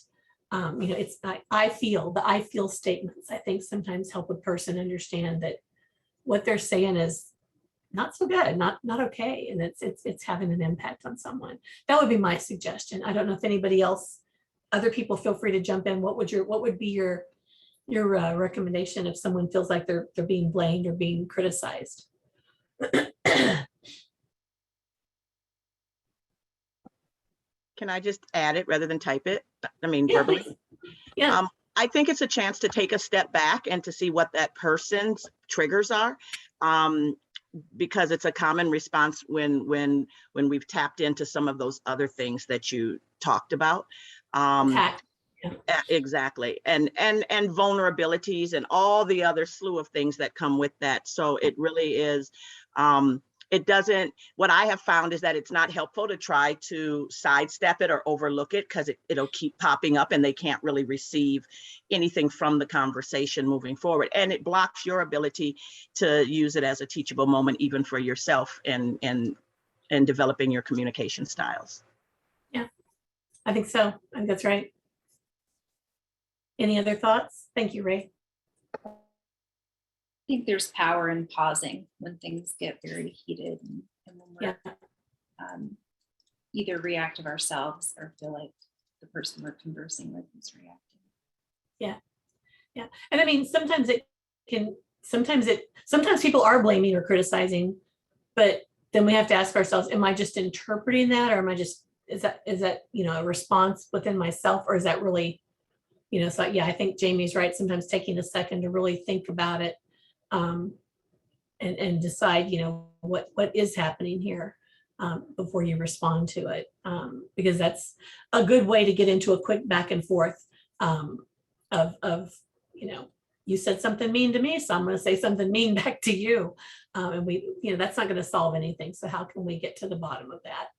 It's I feel statements, I think, sometimes help a person understand that what they're saying is not so good, not okay, and it's having an impact on someone. That would be my suggestion. I don't know if anybody else, other people, feel free to jump in. What would be your recommendation if someone feels like they're being blamed or being criticized? Can I just add it rather than type it? I mean, Yeah, verbally. please. Yeah. I think it's a chance to take a step back and to see what that person's triggers are, because it's a common response when we've tapped into some of those other things that you talked about. Yeah. Exactly. And vulnerabilities and all the other slew of things that come with that. So it really is, what I have found is that it's not helpful to try to sidestep it or overlook it, because it'll keep popping up and they can't really receive anything from the conversation moving forward. And it blocks your ability to use it as a teachable moment, even for yourself and developing your communication styles. Yeah, I think so. I think that's right. Any other thoughts? Thank you, Ray. I think there's power in pausing when things get very heated and when we're either reactive ourselves or feel like the person we're conversing with is reacting. Yeah. And I mean, sometimes people are blaming or criticizing, but then we have to ask ourselves, am I just interpreting that? Or is that, a response within myself? Or is that really, so yeah, I think Jamie's right. Sometimes taking a second to really think about it, and decide, what is happening here, before you respond to it. Because that's a good way to get into a quick back and forth, of you said something mean to me, so I'm going to say something mean back to you. And that's not going to solve anything. So how can we get to the bottom of that?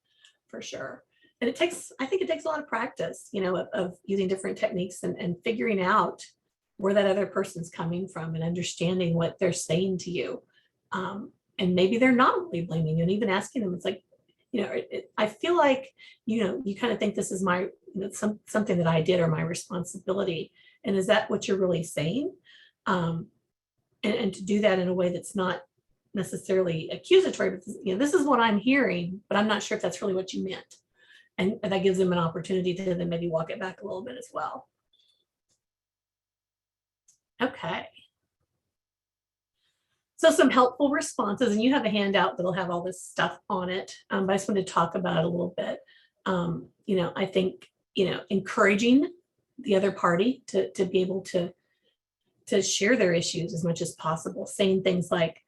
For sure. And I think it takes a lot of practice, of using different techniques and figuring out where that other person's coming from and understanding what they're saying to you. And maybe they're not really blaming you, and even asking them, it's like, I feel like, you kind of think this is my, something that I did or my responsibility. And is that what you're really saying? And to do that in a way that's not necessarily accusatory, but this is what I'm hearing, but I'm not sure if that's really what you meant. And that gives them an opportunity to then maybe walk it back a little bit as well. Okay. So some helpful responses, and you have a handout that'll have all this stuff on it. But I just wanted to talk about it a little bit. I think, encouraging the other party to be able to share their issues as much as possible, saying things like,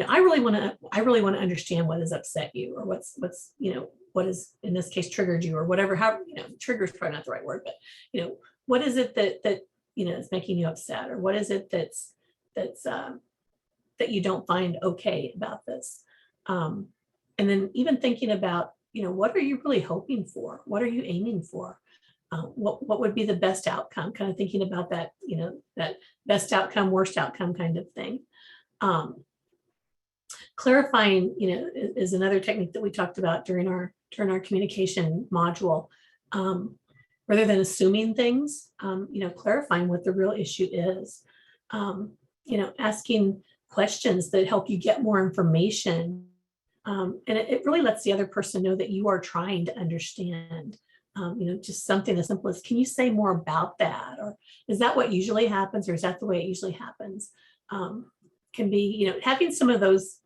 I really want to understand what has upset you, or what's what is in this case triggered you, or whatever. How trigger is probably not the right word, but what is it that is making you upset, or what is it that's that you don't find okay about this, and then even thinking about what are you really hoping for, what are you aiming for, what would be the best outcome, kind of thinking about that that best outcome, worst outcome kind of thing. Clarifying is another technique that we talked about during our communication module. Rather than assuming things, clarifying what the real issue is, asking questions that help you get more information, and it really lets the other person know that you are trying to understand. Just something as simple as, can you say more about that, or is that what usually happens, or is that the way it usually happens? Can be having some of those,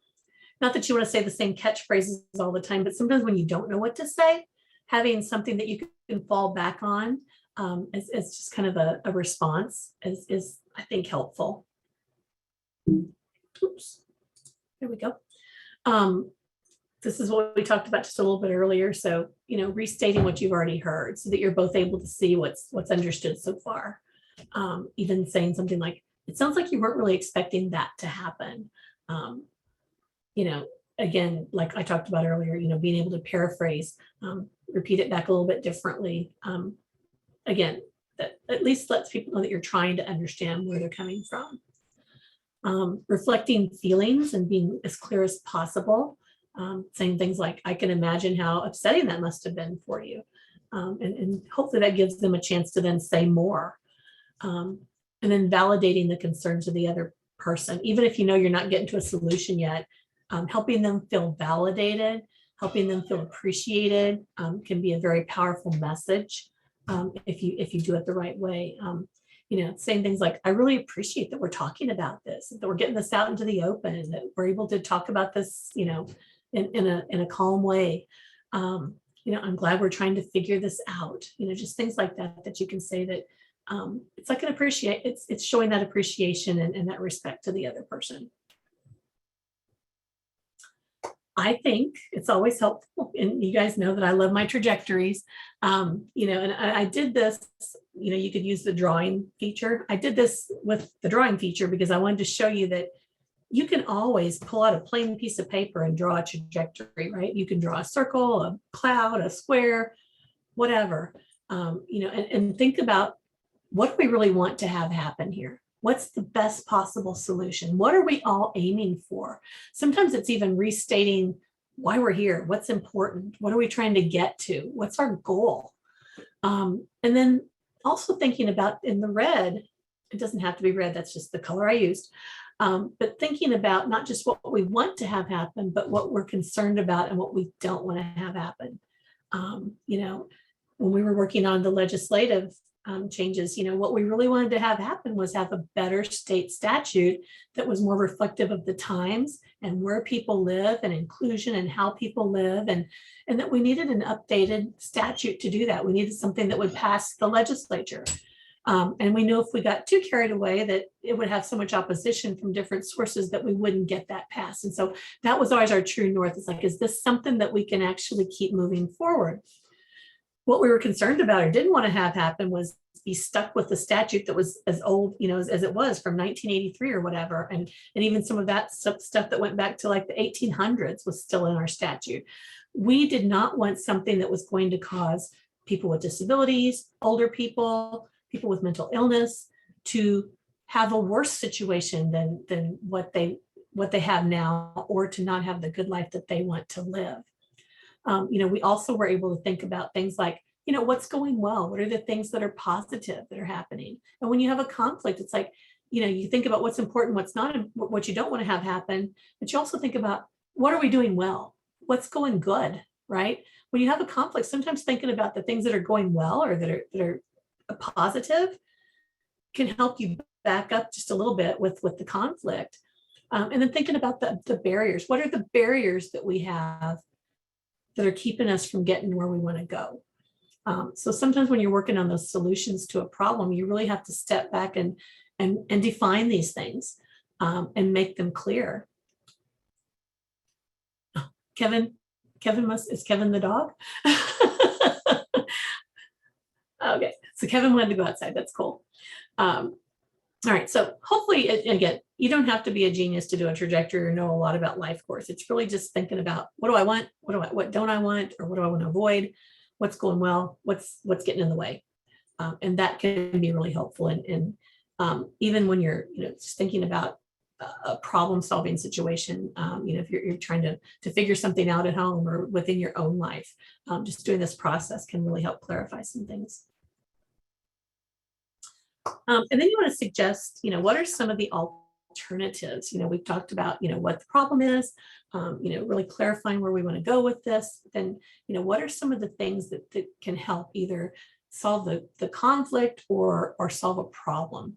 not that you want to say the same catchphrases all the time, but sometimes when you don't know what to say, having something that you can fall back on, as just kind of a response is I think helpful. Oops, there we go. This is what we talked about just a little bit earlier. So, restating what you've already heard so that you're both able to see what's understood so far. Even saying something like, it sounds like you weren't really expecting that to happen. Again, like I talked about earlier, being able to paraphrase, repeat it back a little bit differently. Again, that at least lets people know that you're trying to understand where they're coming from. Reflecting feelings and being as clear as possible. Saying things like, I can imagine how upsetting that must have been for you. And hopefully that gives them a chance to then say more. And then validating the concerns of the other person, even if you're not getting to a solution yet. Helping them feel validated, helping them feel appreciated, can be a very powerful message, if you do it the right way. Saying things like, I really appreciate that we're talking about this, that we're getting this out into the open, that we're able to talk about this, in a calm way. I'm glad we're trying to figure this out. Just things like that you can say that, it's like it's showing that appreciation and that respect to the other person. I think it's always helpful, and you guys know that I love my trajectories, and I did this, you could use the drawing feature. I did this with the drawing feature because I wanted to show you that you can always pull out a plain piece of paper and draw a trajectory, right? You can draw a circle, a cloud, a square, whatever, and think about, what do we really want to have happen here? What's the best possible solution? What are we all aiming for? Sometimes it's even restating why we're here, what's important, what are we trying to get to, what's our goal? And then also thinking about, in the red, it doesn't have to be red, that's just the color I used, but thinking about not just what we want to have happen, but what we're concerned about and what we don't want to have happen. when we were working on the legislative changes, what we really wanted to have happen was have a better state statute that was more reflective of the times and where people live and inclusion and how people live, and that we needed an updated statute to do that. We needed something that would pass the legislature. And we knew if we got too carried away that it would have so much opposition from different sources that we wouldn't get that passed. And so that was always our true north. It's like, is this something that we can actually keep moving forward? What we were concerned about or didn't want to have happen was be stuck with the statute that was as old, as it was from 1983 or whatever. And even some of that stuff that went back to like the 1800s was still in our statute. We did not want something that was going to cause people with disabilities, older people with mental illness to have a worse situation than what they have now, or to not have the good life that they want to live. We also were able to think about things like, what's going well? What are the things that are positive that are happening? And when you have a conflict, it's like, you think about what's important, what's not, what you don't want to have happen, but you also think about what are we doing well? What's going good, right? When you have a conflict, sometimes thinking about the things that are going well or that are a positive can help you back up just a little bit with the conflict. And then thinking about the barriers. What are the barriers that we have that are keeping us from getting where we want to go? So sometimes when you're working on those solutions to a problem, you really have to step back and define these things and make them clear. Kevin is Kevin the dog? Okay, so Kevin wanted to go outside. That's cool. All right, so hopefully, again, you don't have to be a genius to do a trajectory or know a lot about life course. It's really just thinking about what do I want, what don't I want, or what do I want to avoid, what's going well, what's getting in the way, and that can be really helpful. And even when you're just thinking about a problem-solving situation, if you're trying to figure something out at home or within your own life, just doing this process can really help clarify some things. And then you want to suggest, what are some of the alternatives? We've talked about, what the problem is, really clarifying where we want to go with this. Then, what are some of the things that can help either solve the conflict or solve a problem?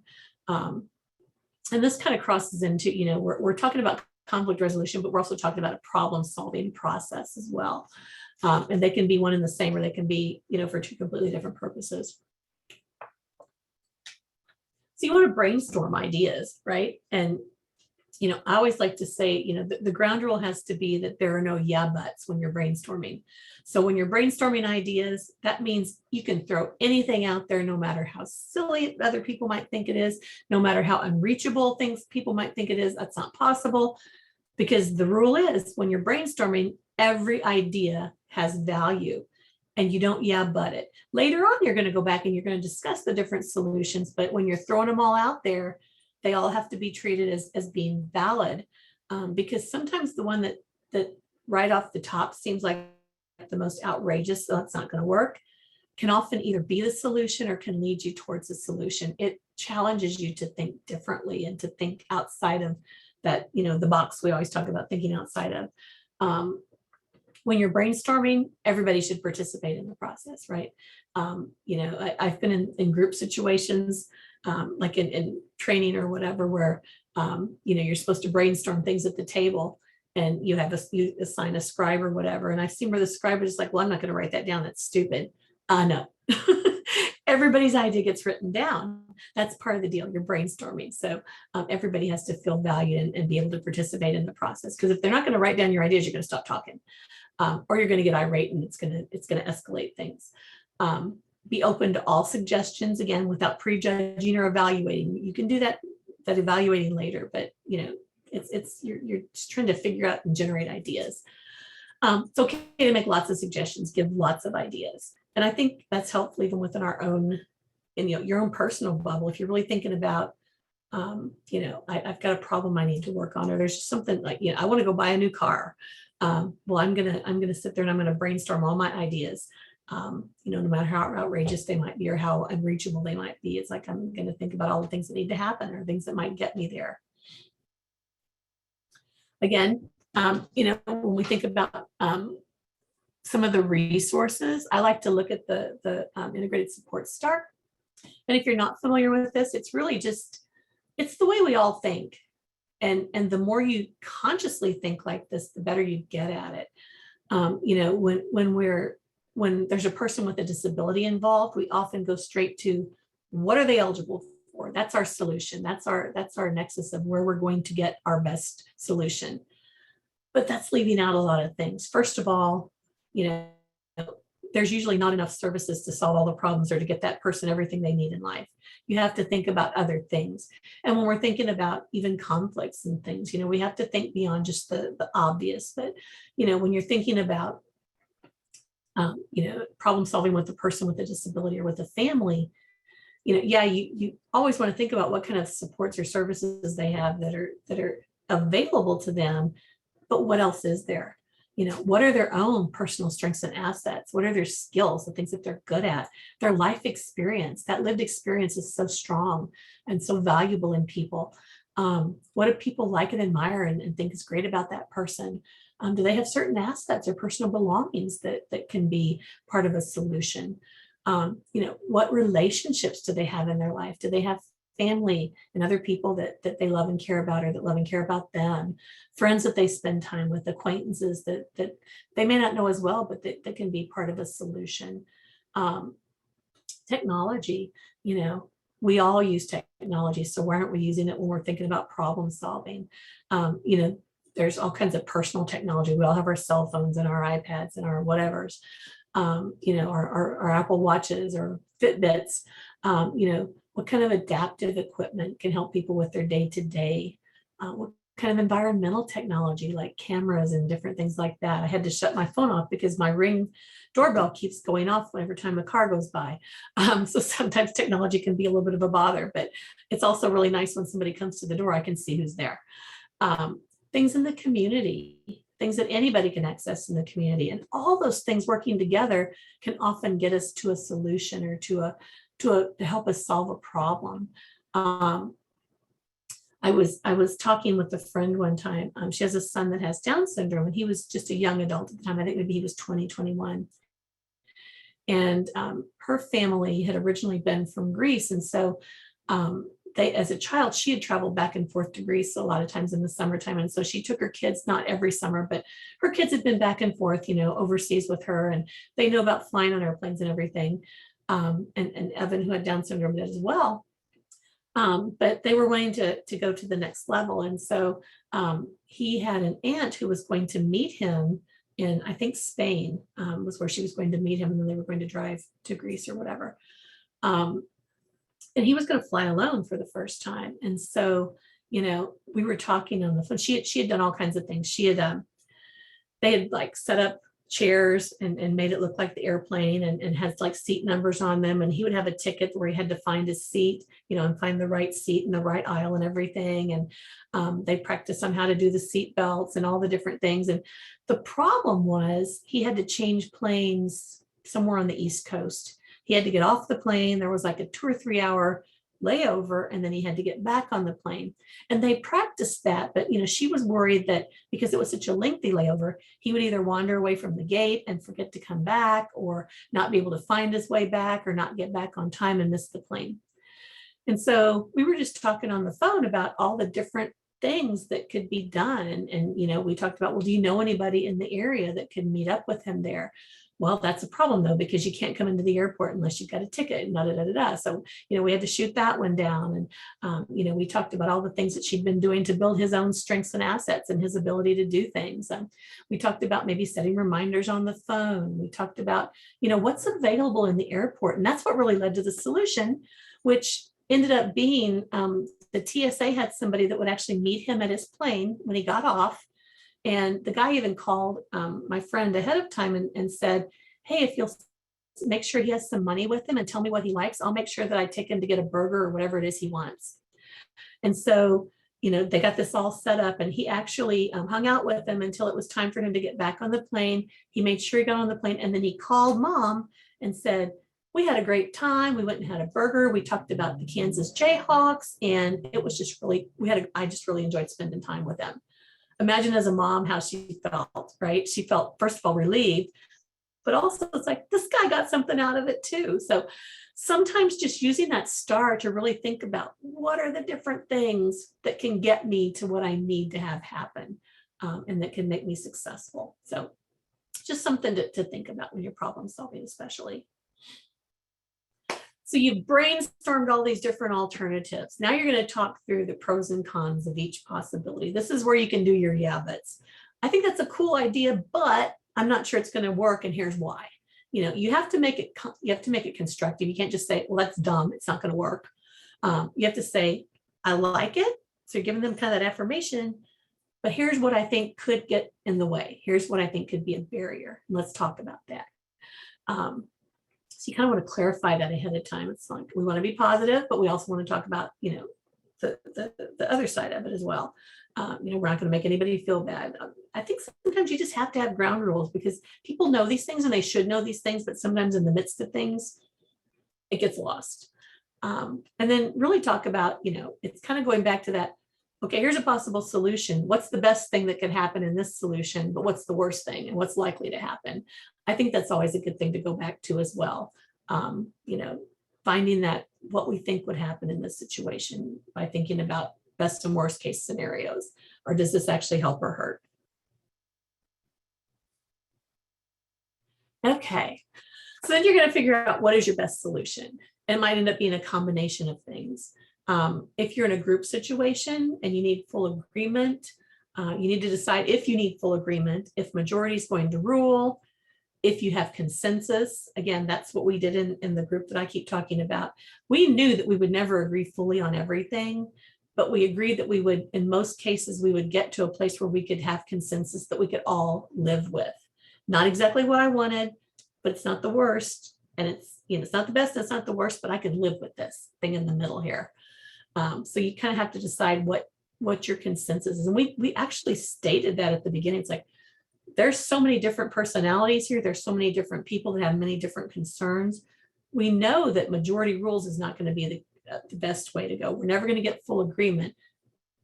And this kind of crosses into, we're talking about conflict resolution, but we're also talking about a problem-solving process as well. And they can be one and the same, or they can be, for two completely different purposes. So you want to brainstorm ideas, right? And, I always like to say, the ground rule has to be that there are no yeah buts when you're brainstorming. So when you're brainstorming ideas, that means you can throw anything out there, no matter how silly other people might think it is, no matter how unreachable things people might think it is. That's not possible, because the rule is when you're brainstorming, every idea has value. And you don't yeah but it. Later on, you're going to go back and you're going to discuss the different solutions. But when you're throwing them all out there, they all have to be treated as being valid, because sometimes the one that right off the top seems like the most outrageous, so that's not going to work, can often either be the solution or can lead you towards a solution. It challenges you to think differently and to think outside of that, the box we always talk about thinking outside of. When you're brainstorming, everybody should participate in the process, right? I've been in group situations, like in training or whatever, where, you're supposed to brainstorm things at the table, and you assign a scribe or whatever. And I've seen where the scribe is like, well, I'm not going to write that down. That's stupid. No. Everybody's idea gets written down. That's part of the deal. You're brainstorming. So everybody has to feel valued and be able to participate in the process. Because if they're not going to write down your ideas, you're going to stop talking. Or you're going to get irate, and it's going to escalate things. Be open to all suggestions, again, without prejudging or evaluating. You can do that evaluating later, but you're just trying to figure out and generate ideas. It's okay to make lots of suggestions, give lots of ideas, and I think that's helpful even within our own, your own personal bubble. If you're really thinking about, I've got a problem I need to work on, or there's just something like, I want to go buy a new car. Well, I'm gonna sit there and I'm gonna brainstorm all my ideas, no matter how outrageous they might be or how unreachable they might be. It's like I'm gonna think about all the things that need to happen or things that might get me there. Again, when we think about some of the resources. I like to look at the integrated support start. And if you're not familiar with this, it's really just, it's the way we all think. And the more you consciously think like this, the better you get at it. When there's a person with a disability involved, we often go straight to what are they eligible for? That's our solution. That's our nexus of where we're going to get our best solution. But that's leaving out a lot of things. First of all, there's usually not enough services to solve all the problems or to get that person everything they need in life. You have to think about other things. And when we're thinking about even conflicts and things, we have to think beyond just the obvious. But, when you're thinking about, problem solving with a person with a disability or with a family, you always want to think about what kind of supports or services they have that are available to them. But what else is there? What are their own personal strengths and assets? What are their skills, the things that they're good at, their life experience? That lived experience is so strong and so valuable in people. What do people like and admire and think is great about that person? Do they have certain assets or personal belongings that can be part of a solution? What relationships do they have in their life? Do they have family and other people that they love and care about, or that love and care about them, friends that they spend time with, acquaintances that they may not know as well, but that can be part of a solution. Technology, we all use technology, so why aren't we using it when we're thinking about problem solving? There's all kinds of personal technology. We all have our cell phones and our iPads and our whatevers, our Apple Watches or Fitbits. What kind of adaptive equipment can help people with their day-to-day? What kind of environmental technology like cameras and different things like that? I had to shut my phone off because my Ring doorbell keeps going off every time a car goes by. So sometimes technology can be a little bit of a bother, but it's also really nice when somebody comes to the door, I can see who's there. Things in the community, things that anybody can access in the community, and all those things working together can often get us to a solution or to help us solve a problem. I was talking with a friend one time. She has a son that has Down syndrome, and he was just a young adult at the time. I think maybe he was 20, 21. And her family had originally been from Greece. And so as a child, she had traveled back and forth to Greece a lot of times in the summertime. And so she took her kids, not every summer, but her kids had been back and forth, overseas with her, and they know about flying on airplanes and everything. And Evan, who had Down syndrome, did as well. But they were wanting to go to the next level. And so he had an aunt who was going to meet him in, I think, Spain, was where she was going to meet him. And then they were going to drive to Greece or whatever. And he was going to fly alone for the first time. And so, we were talking on the phone. She had done all kinds of things. They had like set up chairs and made it look like the airplane and has like seat numbers on them. And he would have a ticket where he had to find his seat, and find the right seat in the right aisle and everything. And they practiced on how to do the seat belts and all the different things. And the problem was he had to change planes somewhere on the East Coast. He had to get off the plane. There was like a 2 or 3 hour layover, and then he had to get back on the plane. And they practiced that, but she was worried that because it was such a lengthy layover, he would either wander away from the gate and forget to come back, or not be able to find his way back, or not get back on time and miss the plane. And so we were just talking on the phone about all the different things that could be done. And we talked about, well, do you know anybody in the area that could meet up with him there? Well, that's a problem though, because you can't come into the airport unless you've got a ticket and da. So, we had to shoot that one down. And, we talked about all the things that she'd been doing to build his own strengths and assets and his ability to do things. We talked about maybe setting reminders on the phone. We talked about, what's available in the airport. And that's what really led to the solution, which ended up being the TSA had somebody that would actually meet him at his plane when he got off. And the guy even called my friend ahead of time and said, hey, if you'll make sure he has some money with him and tell me what he likes, I'll make sure that I take him to get a burger or whatever it is he wants. And so, they got this all set up, and he actually hung out with him until it was time for him to get back on the plane. He made sure he got on the plane, and then he called mom and said, we had a great time. We went and had a burger. We talked about the Kansas Jayhawks, and it was just really, I just really enjoyed spending time with them. Imagine as a mom how she felt, right? She felt, first of all, relieved, but also it's like, this guy got something out of it too. So sometimes just using that star to really think about what are the different things that can get me to what I need to have happen, and that can make me successful. So just something to think about when you're problem solving, especially. So you've brainstormed all these different alternatives. Now you're going to talk through the pros and cons of each possibility. This is where you can do your yeah buts. I think that's a cool idea, but I'm not sure it's going to work, and here's why. You have to make it constructive. You can't just say, well, that's dumb, it's not going to work. You have to say, I like it. So you're giving them kind of that affirmation, but here's what I think could get in the way. Here's what I think could be a barrier. Let's talk about that. So you kind of want to clarify that ahead of time. It's like, we want to be positive, but we also want to talk about, the other side of it as well. We're not going to make anybody feel bad. I think sometimes you just have to have ground rules, because people know these things and they should know these things, but sometimes in the midst of things, it gets lost. And then really talk about, it's kind of going back to that, okay, here's a possible solution. What's the best thing that could happen in this solution, but what's the worst thing and what's likely to happen? I think that's always a good thing to go back to as well. Finding that what we think would happen in this situation by thinking about best and worst case scenarios, or does this actually help or hurt? Okay, so then you're going to figure out what is your best solution. It might end up being a combination of things. If you're in a group situation and you need full agreement, you need to decide if you need full agreement, if majority is going to rule, if you have consensus. Again, that's what we did in the group that I keep talking about. We knew that we would never agree fully on everything, but we agreed that we would, in most cases, we would get to a place where we could have consensus that we could all live with. Not exactly what I wanted, but it's not the worst. And it's not the best, it's not the worst, but I could live with this thing in the middle here. So you kind of have to decide what your consensus is. And we actually stated that at the beginning. It's like, there's so many different personalities here. There's so many different people that have many different concerns. We know that majority rules is not going to be the best way to go. We're never going to get full agreement,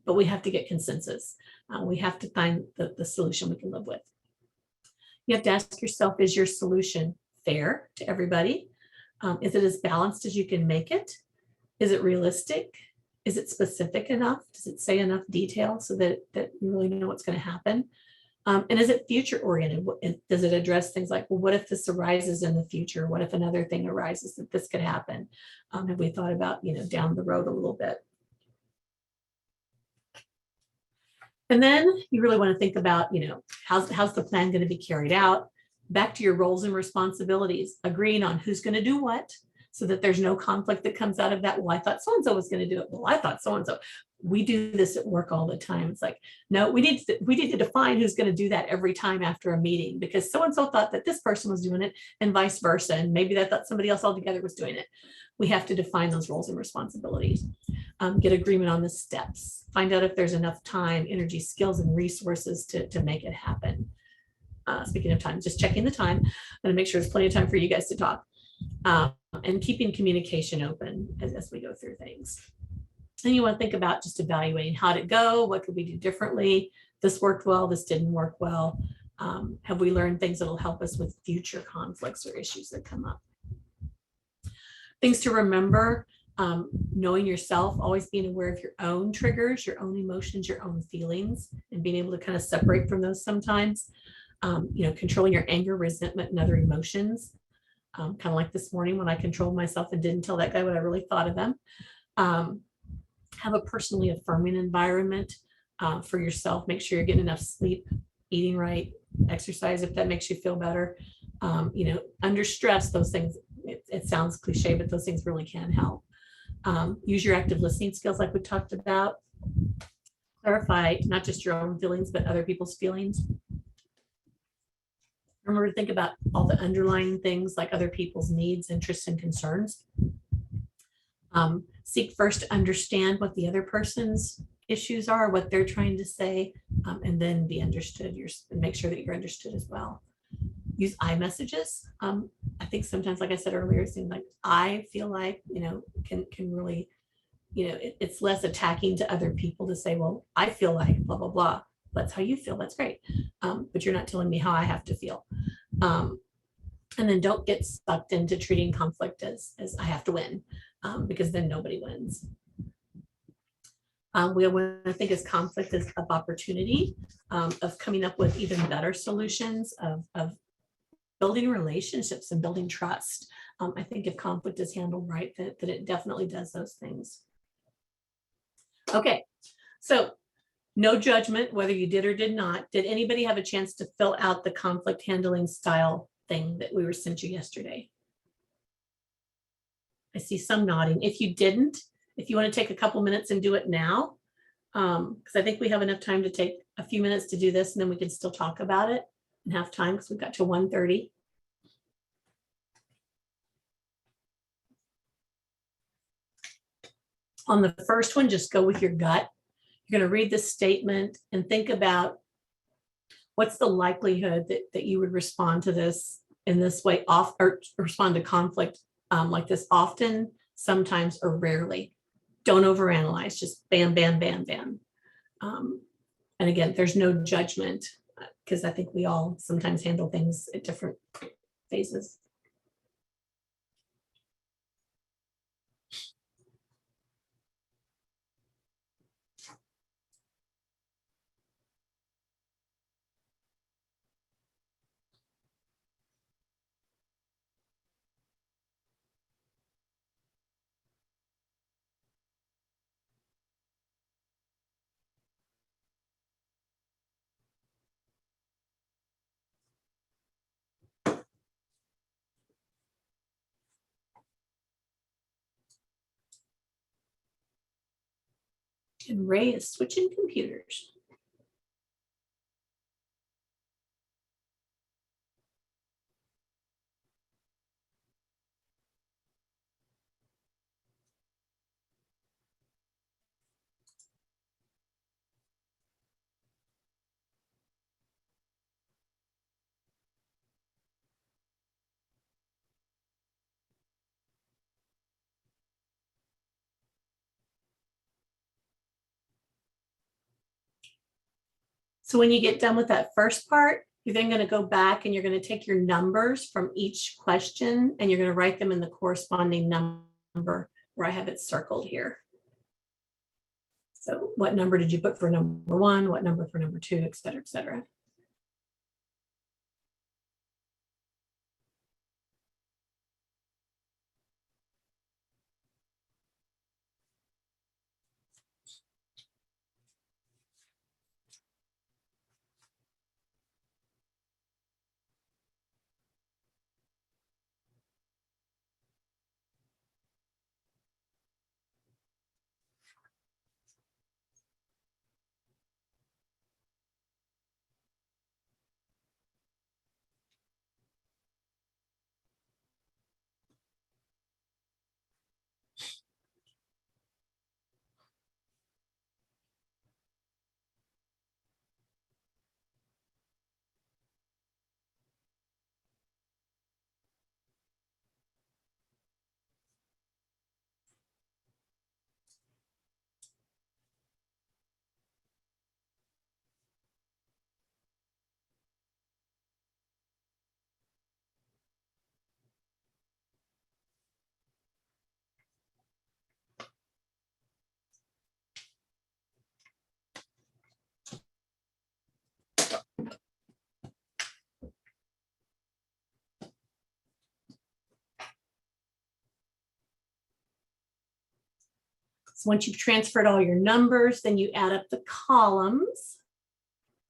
but we have to get consensus. We have to find the solution we can live with. You have to ask yourself, is your solution fair to everybody? Is it as balanced as you can make it? Is it realistic? Is it specific enough? Does it say enough detail so that you really know what's going to happen? And is it future oriented? Does it address things like, well, what if this arises in the future? What if another thing arises that this could happen? Have we thought about, down the road a little bit? And then you really want to think about, how's the plan going to be carried out? Back to your roles and responsibilities, agreeing on who's going to do what, so that there's no conflict that comes out of that. Well, I thought so-and-so was going to do it. Well, I thought so-and-so. We do this at work all the time. It's like, no, we need to define who's going to do that every time after a meeting, because so-and-so thought that this person was doing it and vice versa. And maybe they thought somebody else altogether was doing it. We have to define those roles and responsibilities, get agreement on the steps, find out if there's enough time, energy, skills, and resources to make it happen. Speaking of time, just checking the time, I'm going to make sure there's plenty of time for you guys to talk, and keeping communication open as we go through things. Then you want to think about just evaluating how did it go, what could we do differently? This worked well, this didn't work well. Have we learned things that will help us with future conflicts or issues that come up? Things to remember, knowing yourself, always being aware of your own triggers, your own emotions, your own feelings, and being able to kind of separate from those sometimes. Controlling your anger, resentment, and other emotions. Kind of like this morning when I controlled myself and didn't tell that guy what I really thought of him. Have a personally affirming environment for yourself. Make sure you're getting enough sleep, eating right, exercise if that makes you feel better. Under stress, those things, it sounds cliche, but those things really can help. Use your active listening skills like we talked about. Clarify not just your own feelings, but other people's feelings. Remember to think about all the underlying things like other people's needs, interests, and concerns. Seek first to understand what the other person's issues are, what they're trying to say, and then be understood. Make sure that you're understood as well. Use I messages. I think sometimes, like I said earlier, it seems like I feel like, can really, it's less attacking to other people to say, well, I feel like blah, blah, blah. That's how you feel. That's great. But you're not telling me how I have to feel. And then don't get sucked into treating conflict as I have to win, because then nobody wins. We want to think as conflict as of opportunity, of coming up with even better solutions, of building relationships and building trust. I think if conflict is handled right, that it definitely does those things. Okay, so no judgment whether you did or did not. Did anybody have a chance to fill out the conflict handling style thing that we were sent you yesterday? I see some nodding. If you didn't, if you want to take a couple minutes and do it now, because I think we have enough time to take a few minutes to do this, and then we can still talk about it and have time because we've got to 1:30. On the first one, just go with your gut. You're going to read this statement and think about what's the likelihood that you would respond to this in this way, or respond to conflict like this often, sometimes, or rarely. Don't overanalyze, just bam, bam, bam, bam. And again, there's no judgment, because I think we all sometimes handle things at different phases. And Ray is switching computers. So when you get done with that first part, you're then going to go back and you're going to take your numbers from each question and you're going to write them in the corresponding number where I have it circled here. So what number did you put for number one? What number for number two, et cetera, et cetera. So once you've transferred all your numbers, then you add up the columns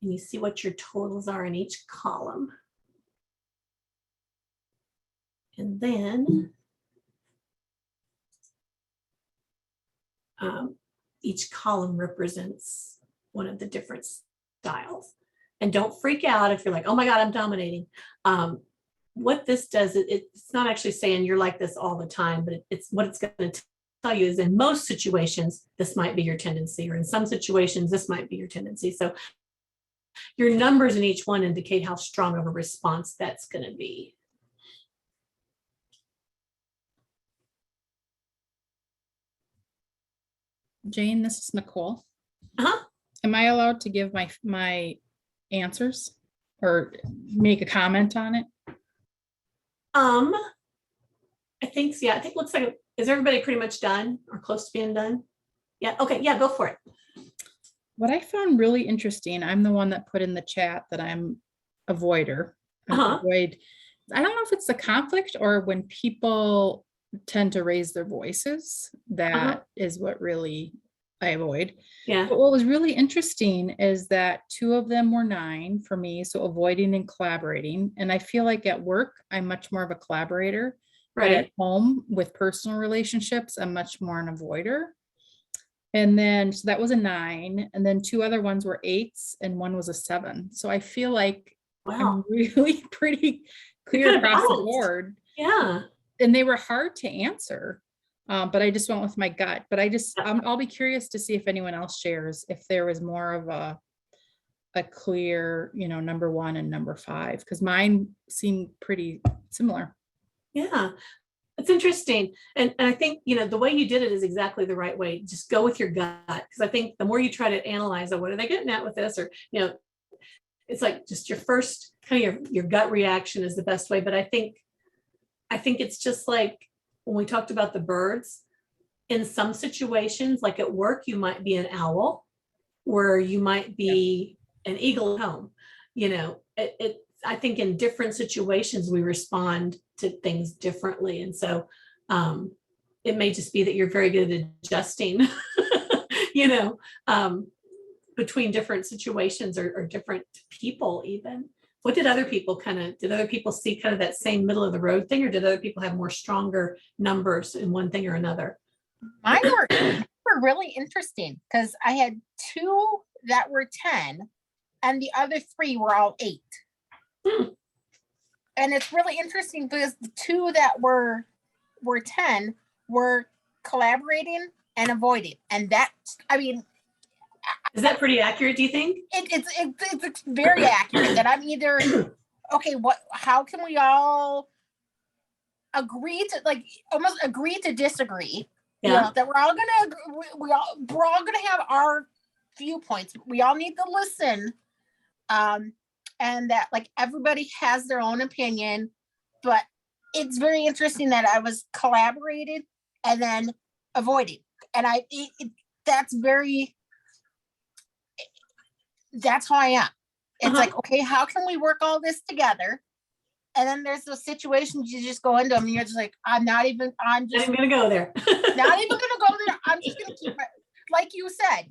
and you see what your totals are in each column. And then each column represents one of the different styles. And don't freak out if you're like, oh my God, I'm dominating. What this does, it's not actually saying you're like this all the time, but it's what it's going to tell you is in most situations, this might be your tendency, or in some situations, this might be your tendency. So your numbers in each one indicate how strong of a response that's going to be. Jane, this is Nicole. Uh-huh. Am I allowed to give my answers or make a comment on it? I think, so, yeah, I think it looks like, is everybody pretty much done or close to being done? Yeah, okay, yeah, go for it. What I found really interesting, I'm the one that put in the chat that I'm avoider. Uh-huh. Avoid, I don't know if it's the conflict or when people tend to raise their voices. That is what really I avoid. Yeah, But what was really interesting is that 2 of them were 9 for me, so avoiding and collaborating. And I feel like at work, I'm much more of a collaborator. But at right. home with personal relationships, I'm much more an avoider. And then, so that was a 9, and then 2 other ones were 8s and one was a 7. So I feel like I'm Wow. really pretty clear kinda across the balanced. board. Yeah. And they were hard to answer. But I just went with my gut. But I'll be curious to see if anyone else shares, if there was more of a clear, number 1 and number 5, because mine seemed pretty similar. Yeah. It's interesting. And I think, the way you did it is exactly the right way. Just go with your gut. Because I think the more you try to analyze, what are they getting at with this? Or, it's like just your first kind of your gut reaction is the best way. But I think it's just like when we talked about the birds, in some situations, like at work, you might be an owl, where you might be an eagle at home. I think in different situations, we respond to things differently. And so it may just be that you're very good at adjusting, between different situations or different people even. What did other people see kind of that same middle of the road thing, or did other people have more stronger numbers in one thing or another? Mine were really interesting because I had 2 that were 10 and the other 3 were all 8. And it's really interesting because the 2 that were 10 were collaborating and avoiding. And Is that pretty accurate, do you think? it's very accurate that I'm either, okay, how can we all agree to almost agree to disagree? Yeah. That we're all gonna have our viewpoints. We all need to listen. And that everybody has their own opinion, but it's very interesting that I was collaborated and then avoiding. And that's how I am. It's like, okay, how can we work all this together? And then there's those situations you just go into them and you're just like, I'm just gonna go there. not even gonna go there. I'm just gonna keep my, like you said,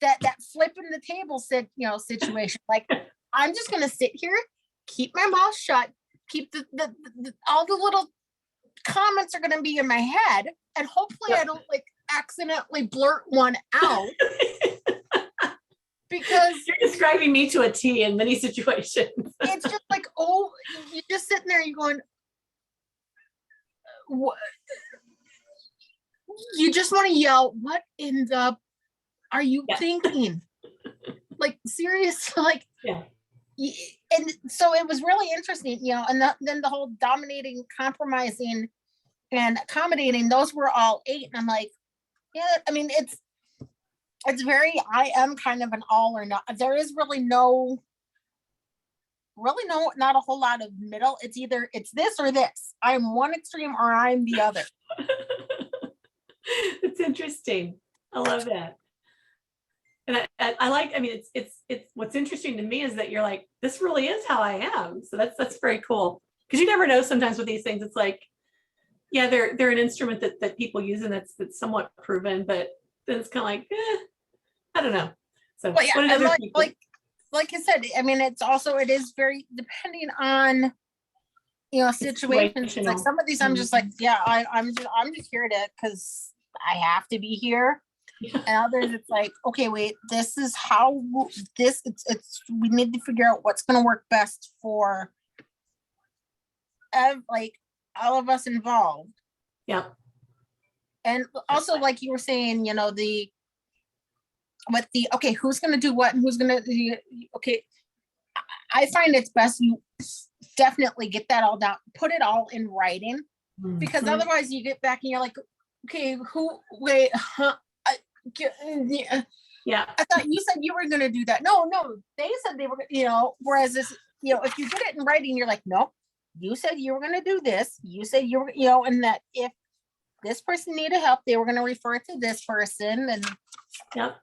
that flipping the table situation. Like, I'm just gonna sit here, keep my mouth shut, keep the all the little comments are gonna be in my head, and hopefully I don't accidentally blurt one out. Because you're describing me to a T in many situations. It's just like, oh, you're just sitting there, you're going, what? You just want to yell, what in the are you thinking? Like, seriously, and so it was really interesting, and then the whole dominating, compromising, and accommodating, those were all 8. And I'm like, yeah, I mean, it's I am kind of an all or not. There is really not a whole lot of middle. It's either it's this or this. I'm one extreme or I'm the other. It's interesting. I love that. And I like, it's what's interesting to me is that you're like, this really is how I am. So that's very cool. Because you never know sometimes with these things, it's like, yeah, they're an instrument that people use and that's somewhat proven, but then it's kind of like, I don't know. So well, yeah, and like I said, it is very depending on situations. Like some of these I'm just like, yeah, I'm just here because I have to be here. Yeah. And others it's like, okay, wait, this is how it's we need to figure out what's going to work best for all of us involved. Yeah. And also, like you were saying, who's going to do what and who's going to, okay, I find it's best you definitely get that all down, put it all in writing, because otherwise you get back and you're like, okay, yeah, I thought you said you were going to do that. No, they said they were, whereas this, if you get it in writing, you're like, nope, you said you were going to do this. You said you were, you know, and that if this person needed help, they were going to refer to this person. And Yep.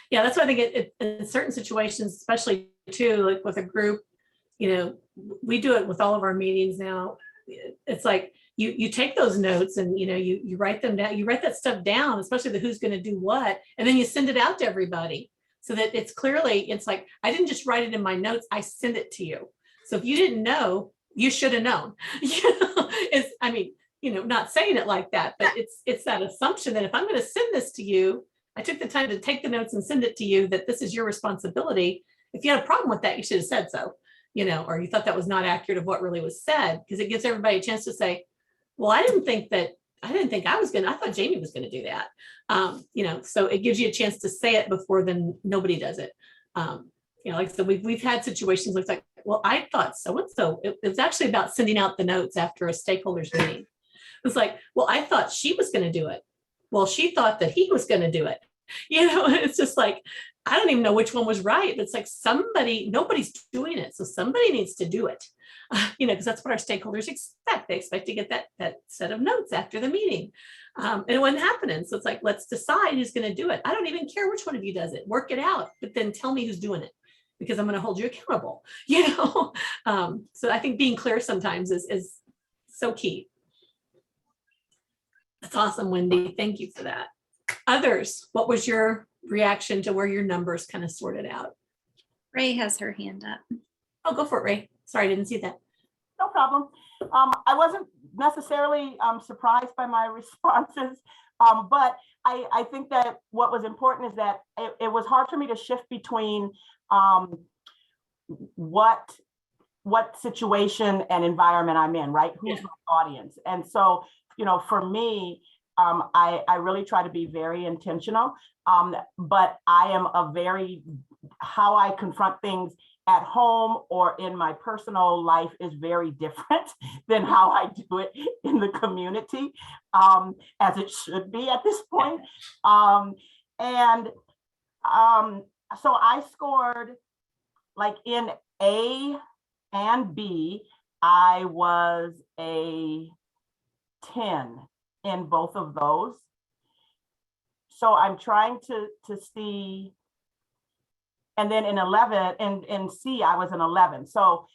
Yeah, that's why I think in certain situations, especially too, like with a group, you know, we do it with all of our meetings now. It's like you take those notes and, you know, you write them down, you write that stuff down, especially the who's going to do what, and then you send it out to everybody so that it's clearly, it's like, I didn't just write it in my notes, I send it to you. So if you didn't know, you should have known. You know, it's, I mean, you know, not saying it like that, but it's that assumption that if I'm going to send this to you, I took the time to take the notes and send it to you, that this is your responsibility. If you had a problem with that, you should have said so, you know, or you thought that was not accurate of what really was said, because it gives everybody a chance to say, well, I didn't think I was going to, I thought Jamie was going to do that. You know, so it gives you a chance to say it before then nobody does it. You know, like I said, we've had situations where it's like, well, I thought so-and-so, it was actually about sending out the notes after a stakeholders meeting. It's like, well, I thought she was going to do it. Well, she thought that he was going to do it. You know, it's just like, I don't even know which one was right. But it's like nobody's doing it. So somebody needs to do it, you know, because that's what our stakeholders expect. They expect to get that set of notes after the meeting. And it wasn't happening. So it's like, let's decide who's going to do it. I don't even care which one of you does it. Work it out, but then tell me who's doing it, because I'm going to hold you accountable, you know? So I think being clear sometimes is so key. That's awesome, Wendy. Thank you for that. Others, what was your reaction to where your numbers kind of sorted out? Ray has her hand up. Oh, go for it, Ray. Sorry, I didn't see that. No problem. I wasn't necessarily surprised by my responses, but I think that what was important is that it was hard for me to shift between what situation and environment I'm in, right? Who's my audience? And so, you know, for me, I really try to be very intentional, but I am how I confront things at home or in my personal life is very different than how I do it in the community, as it should be at this point. So I scored, like in A and B, I was a 10 in both of those. So I'm trying to see, and then in 11, in C, I was an 11. So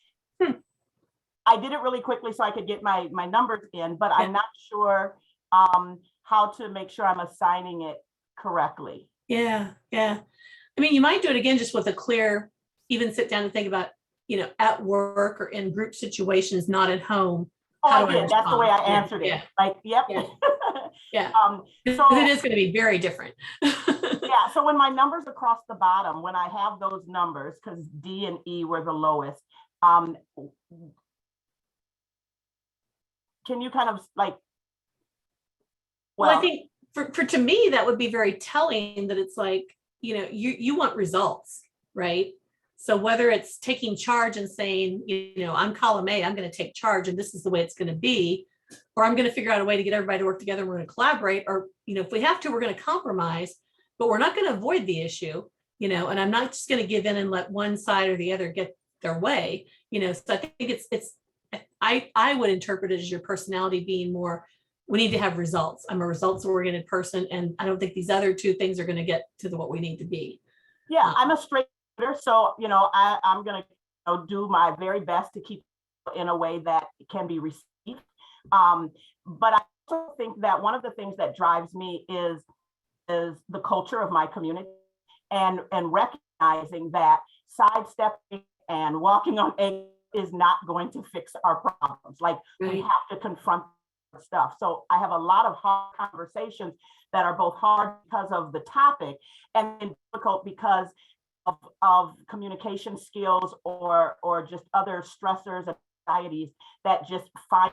I did it really quickly so I could get my numbers in, but I'm not sure how to make sure I'm assigning it correctly. Yeah. I mean, you might do it again just with a clear, even sit down and think about, you know, at work or in group situations, not at home. Oh, I did. That's the way I answered it. Yeah. Like, yep. Yeah. So it is going to be very different. yeah. So when my numbers across the bottom, when I have those numbers, because D and E were the lowest, can you kind of like? Well, I think for to me, that would be very telling that it's like, you know, you want results, right? So whether it's taking charge and saying, you know, I'm column A, I'm going to take charge and this is the way it's going to be, or I'm going to figure out a way to get everybody to work together and we're going to collaborate, or, you know, if we have to, we're going to compromise, but we're not going to avoid the issue, you know, and I'm not just going to give in and let one side or the other get their way, you know. So I think I would interpret it as your personality being more, we need to have results. I'm a results oriented person, and I don't think these other two things are going to get to what we need to be. Yeah, I'm a straight shooter, so you know, I'm going to do my very best to keep it in a way that it can be received. But I also think that one of the things that drives me is the culture of my community, and recognizing that sidestepping and walking on eggs is not going to fix our problems. Like, we have to confront stuff. So I have a lot of hard conversations that are both hard because of the topic and difficult because of communication skills or just other stressors and anxieties that just find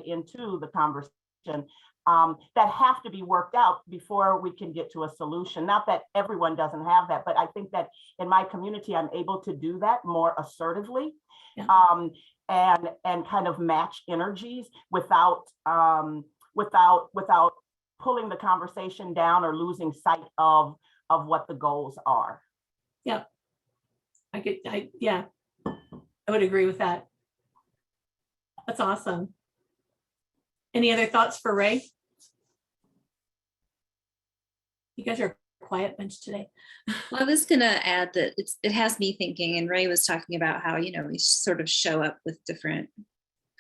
into the conversation that have to be worked out before we can get to a solution. Not that everyone doesn't have that, but I think that in my community, I'm able to do that more assertively. Yeah. And kind of match energies without pulling the conversation down or losing sight of what the goals are. Yeah, I would agree with that. That's awesome. Any other thoughts for Ray? You guys are a quiet bunch today. Well, I was gonna add that it has me thinking, and Ray was talking about how, we sort of show up with different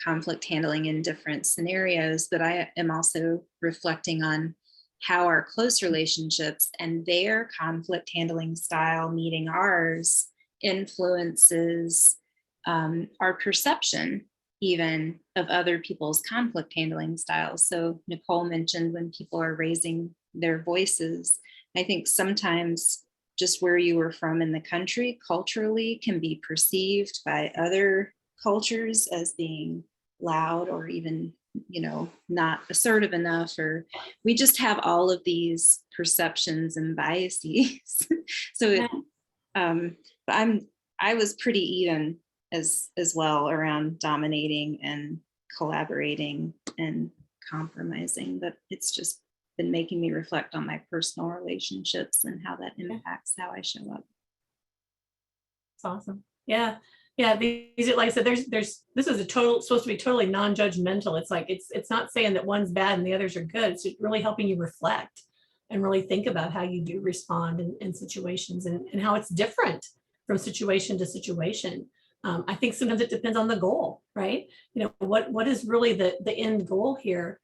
conflict handling in different scenarios, but I am also reflecting on how our close relationships and their conflict handling style meeting ours influences our perception even of other people's conflict handling styles. So Nicole mentioned when people are raising their voices, I think sometimes just where you were from in the country culturally can be perceived by other cultures as being loud or even, not assertive enough, or we just have all of these perceptions and biases. So I was pretty even as well around dominating and collaborating and compromising, but it's just been making me reflect on my personal relationships and how that impacts how I show up. It's awesome. Yeah. These are, like I said, this is supposed to be totally non-judgmental. It's like, it's not saying that one's bad and the others are good. It's really helping you reflect and really think about how you do respond in situations and how it's different from situation to situation. I think sometimes it depends on the goal, right? What is really the end goal here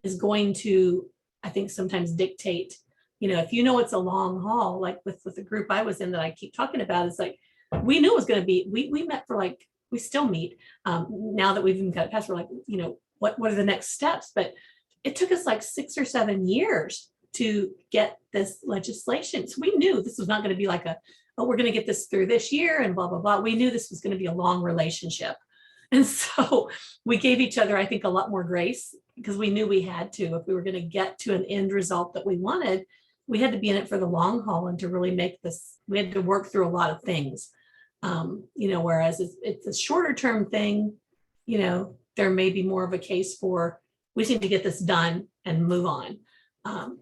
is going to, I think, sometimes dictate, if it's a long haul, like with the group I was in that I keep talking about, it's like, we knew it was going to be, we met for we still meet now that we've even got past, we're like, what are the next steps? But it took us like 6 or 7 years to get this legislation. So we knew this was not going to be like we're going to get this through this year and blah, blah, blah. We knew this was going to be a long relationship. And so we gave each other, I think, a lot more grace because we knew we had to, if we were going to get to an end result that we wanted, we had to be in it for the long haul and to really make this, we had to work through a lot of things. Whereas it's a shorter term thing, there may be more of a case for, we just need to get this done and move on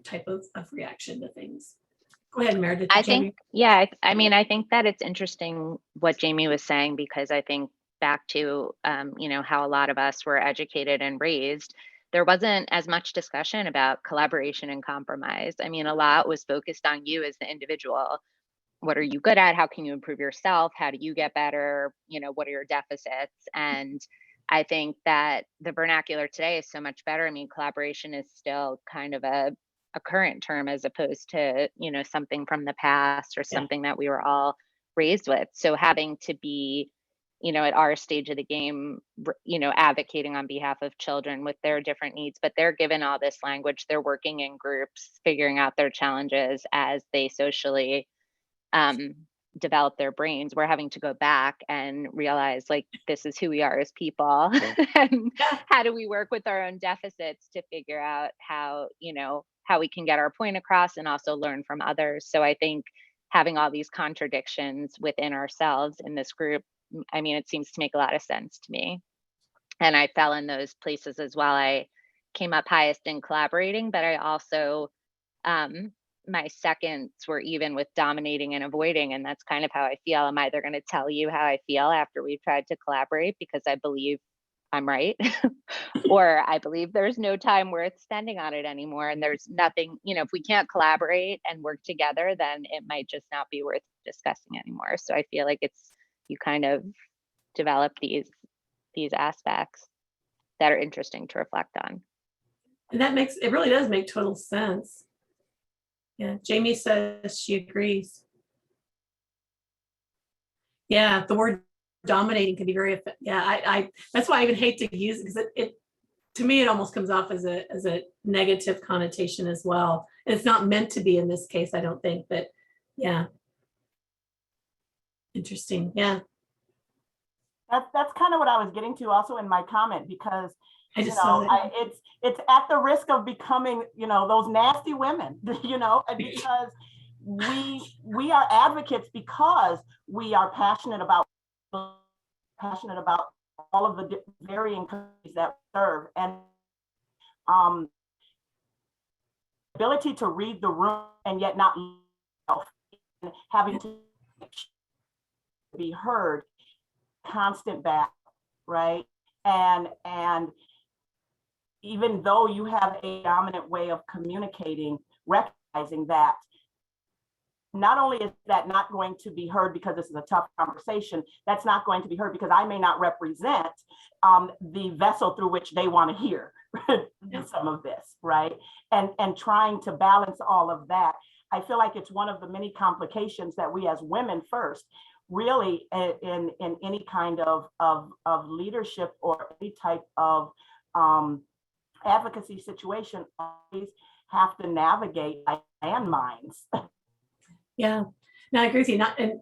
type of reaction to things. Go ahead, Meredith. I think that it's interesting what Jamie was saying, because I think back to, how a lot of us were educated and raised, there wasn't as much discussion about collaboration and compromise. I mean, a lot was focused on you as the individual. What are you good at? How can you improve yourself? How do you get better? What are your deficits? And I think that the vernacular today is so much better. I mean, collaboration is still kind of a current term as opposed to, something from the past or something that we were all raised with. So having to be, at our stage of the game, advocating on behalf of children with their different needs, but they're given all this language, they're working in groups, figuring out their challenges as they socially develop their brains. We're having to go back and realize, like, this is who we are as people. And how do we work with our own deficits to figure out how we can get our point across and also learn from others. So I think having all these contradictions within ourselves in this group, I mean, it seems to make a lot of sense to me. And I fell in those places as well. I came up highest in collaborating, but I also, my seconds were even with dominating and avoiding. And that's kind of how I feel. I'm either going to tell you how I feel after we've tried to collaborate because I believe I'm right, or I believe there's no time worth spending on it anymore. And there's nothing, if we can't collaborate and work together, then it might just not be worth discussing anymore. So I feel like you kind of develop these aspects that are interesting to reflect on. And it really does make total sense. Yeah, Jamie says she agrees. Yeah, the word dominating can be very, I that's why I even hate to use it, because it to me, it almost comes off as a negative connotation as well. And it's not meant to be in this case, I don't think, but yeah. Interesting. Yeah. That's kind of what I was getting to also in my comment, because I just saw that. it's at the risk of becoming, those nasty women, because we are advocates because we are passionate about all of the varying countries that we serve, and ability to read the room and yet not having to be heard, constant battle, right? And even though you have a dominant way of communicating, recognizing that not only is that not going to be heard because this is a tough conversation, that's not going to be heard because I may not represent the vessel through which they want to hear some of this, right? And trying to balance all of that. I feel like it's one of the many complications that we as women first, really in any kind of leadership or any type of advocacy situation, always have to navigate landmines. Yeah, no, I agree with you. Not, and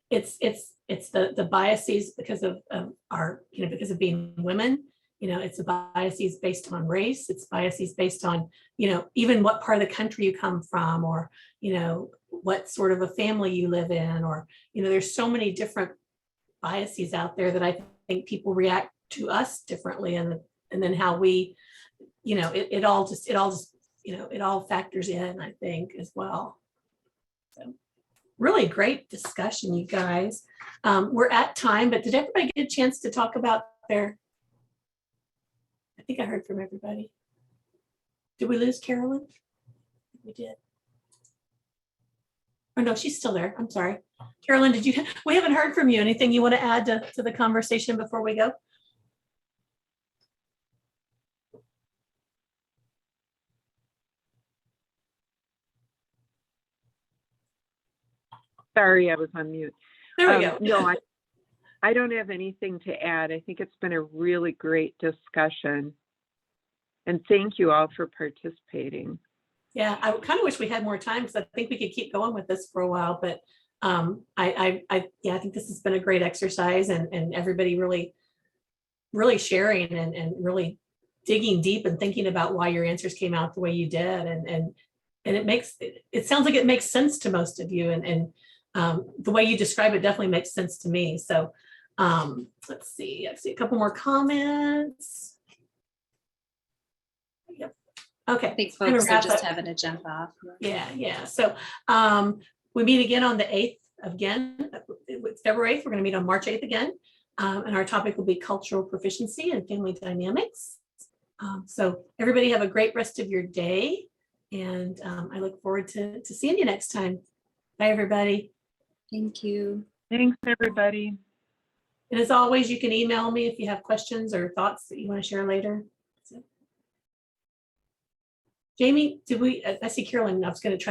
it's the biases because of our, because of being women. It's the biases based on race. It's biases based on, even what part of the country you come from, or, what sort of a family you live in, or, there's so many different biases out there that I think people react to us differently. And then how we, it all factors in, I think, as well. So really great discussion, you guys. We're at time, but did everybody get a chance to talk about their, I think I heard from everybody. Did we lose Carolyn? We did. Oh no, she's still there. I'm sorry. Carolyn, we haven't heard from you. Anything you want to add to the conversation before we go? Sorry, I was on mute. There we go. No, I don't have anything to add. I think it's been a really great discussion. And thank you all for participating. Yeah, I kind of wish we had more time because I think we could keep going with this for a while, but I think this has been a great exercise, and everybody really sharing and really digging deep and thinking about why your answers came out the way you did. And it sounds like it makes sense to most of you, and the way you describe it definitely makes sense to me. So let's see, I see a couple more comments. Yep. Okay. I think folks are just having to jump off. Yeah. So we meet again on the 8th again, February 8th. We're going to meet on March 8th again. And our topic will be cultural proficiency and family dynamics. So everybody have a great rest of your day. And I look forward to seeing you next time. Bye, everybody. Thank you. Thanks, everybody. And as always, you can email me if you have questions or thoughts that you want to share later. So. Jamie, I see Carolyn. I was going to try to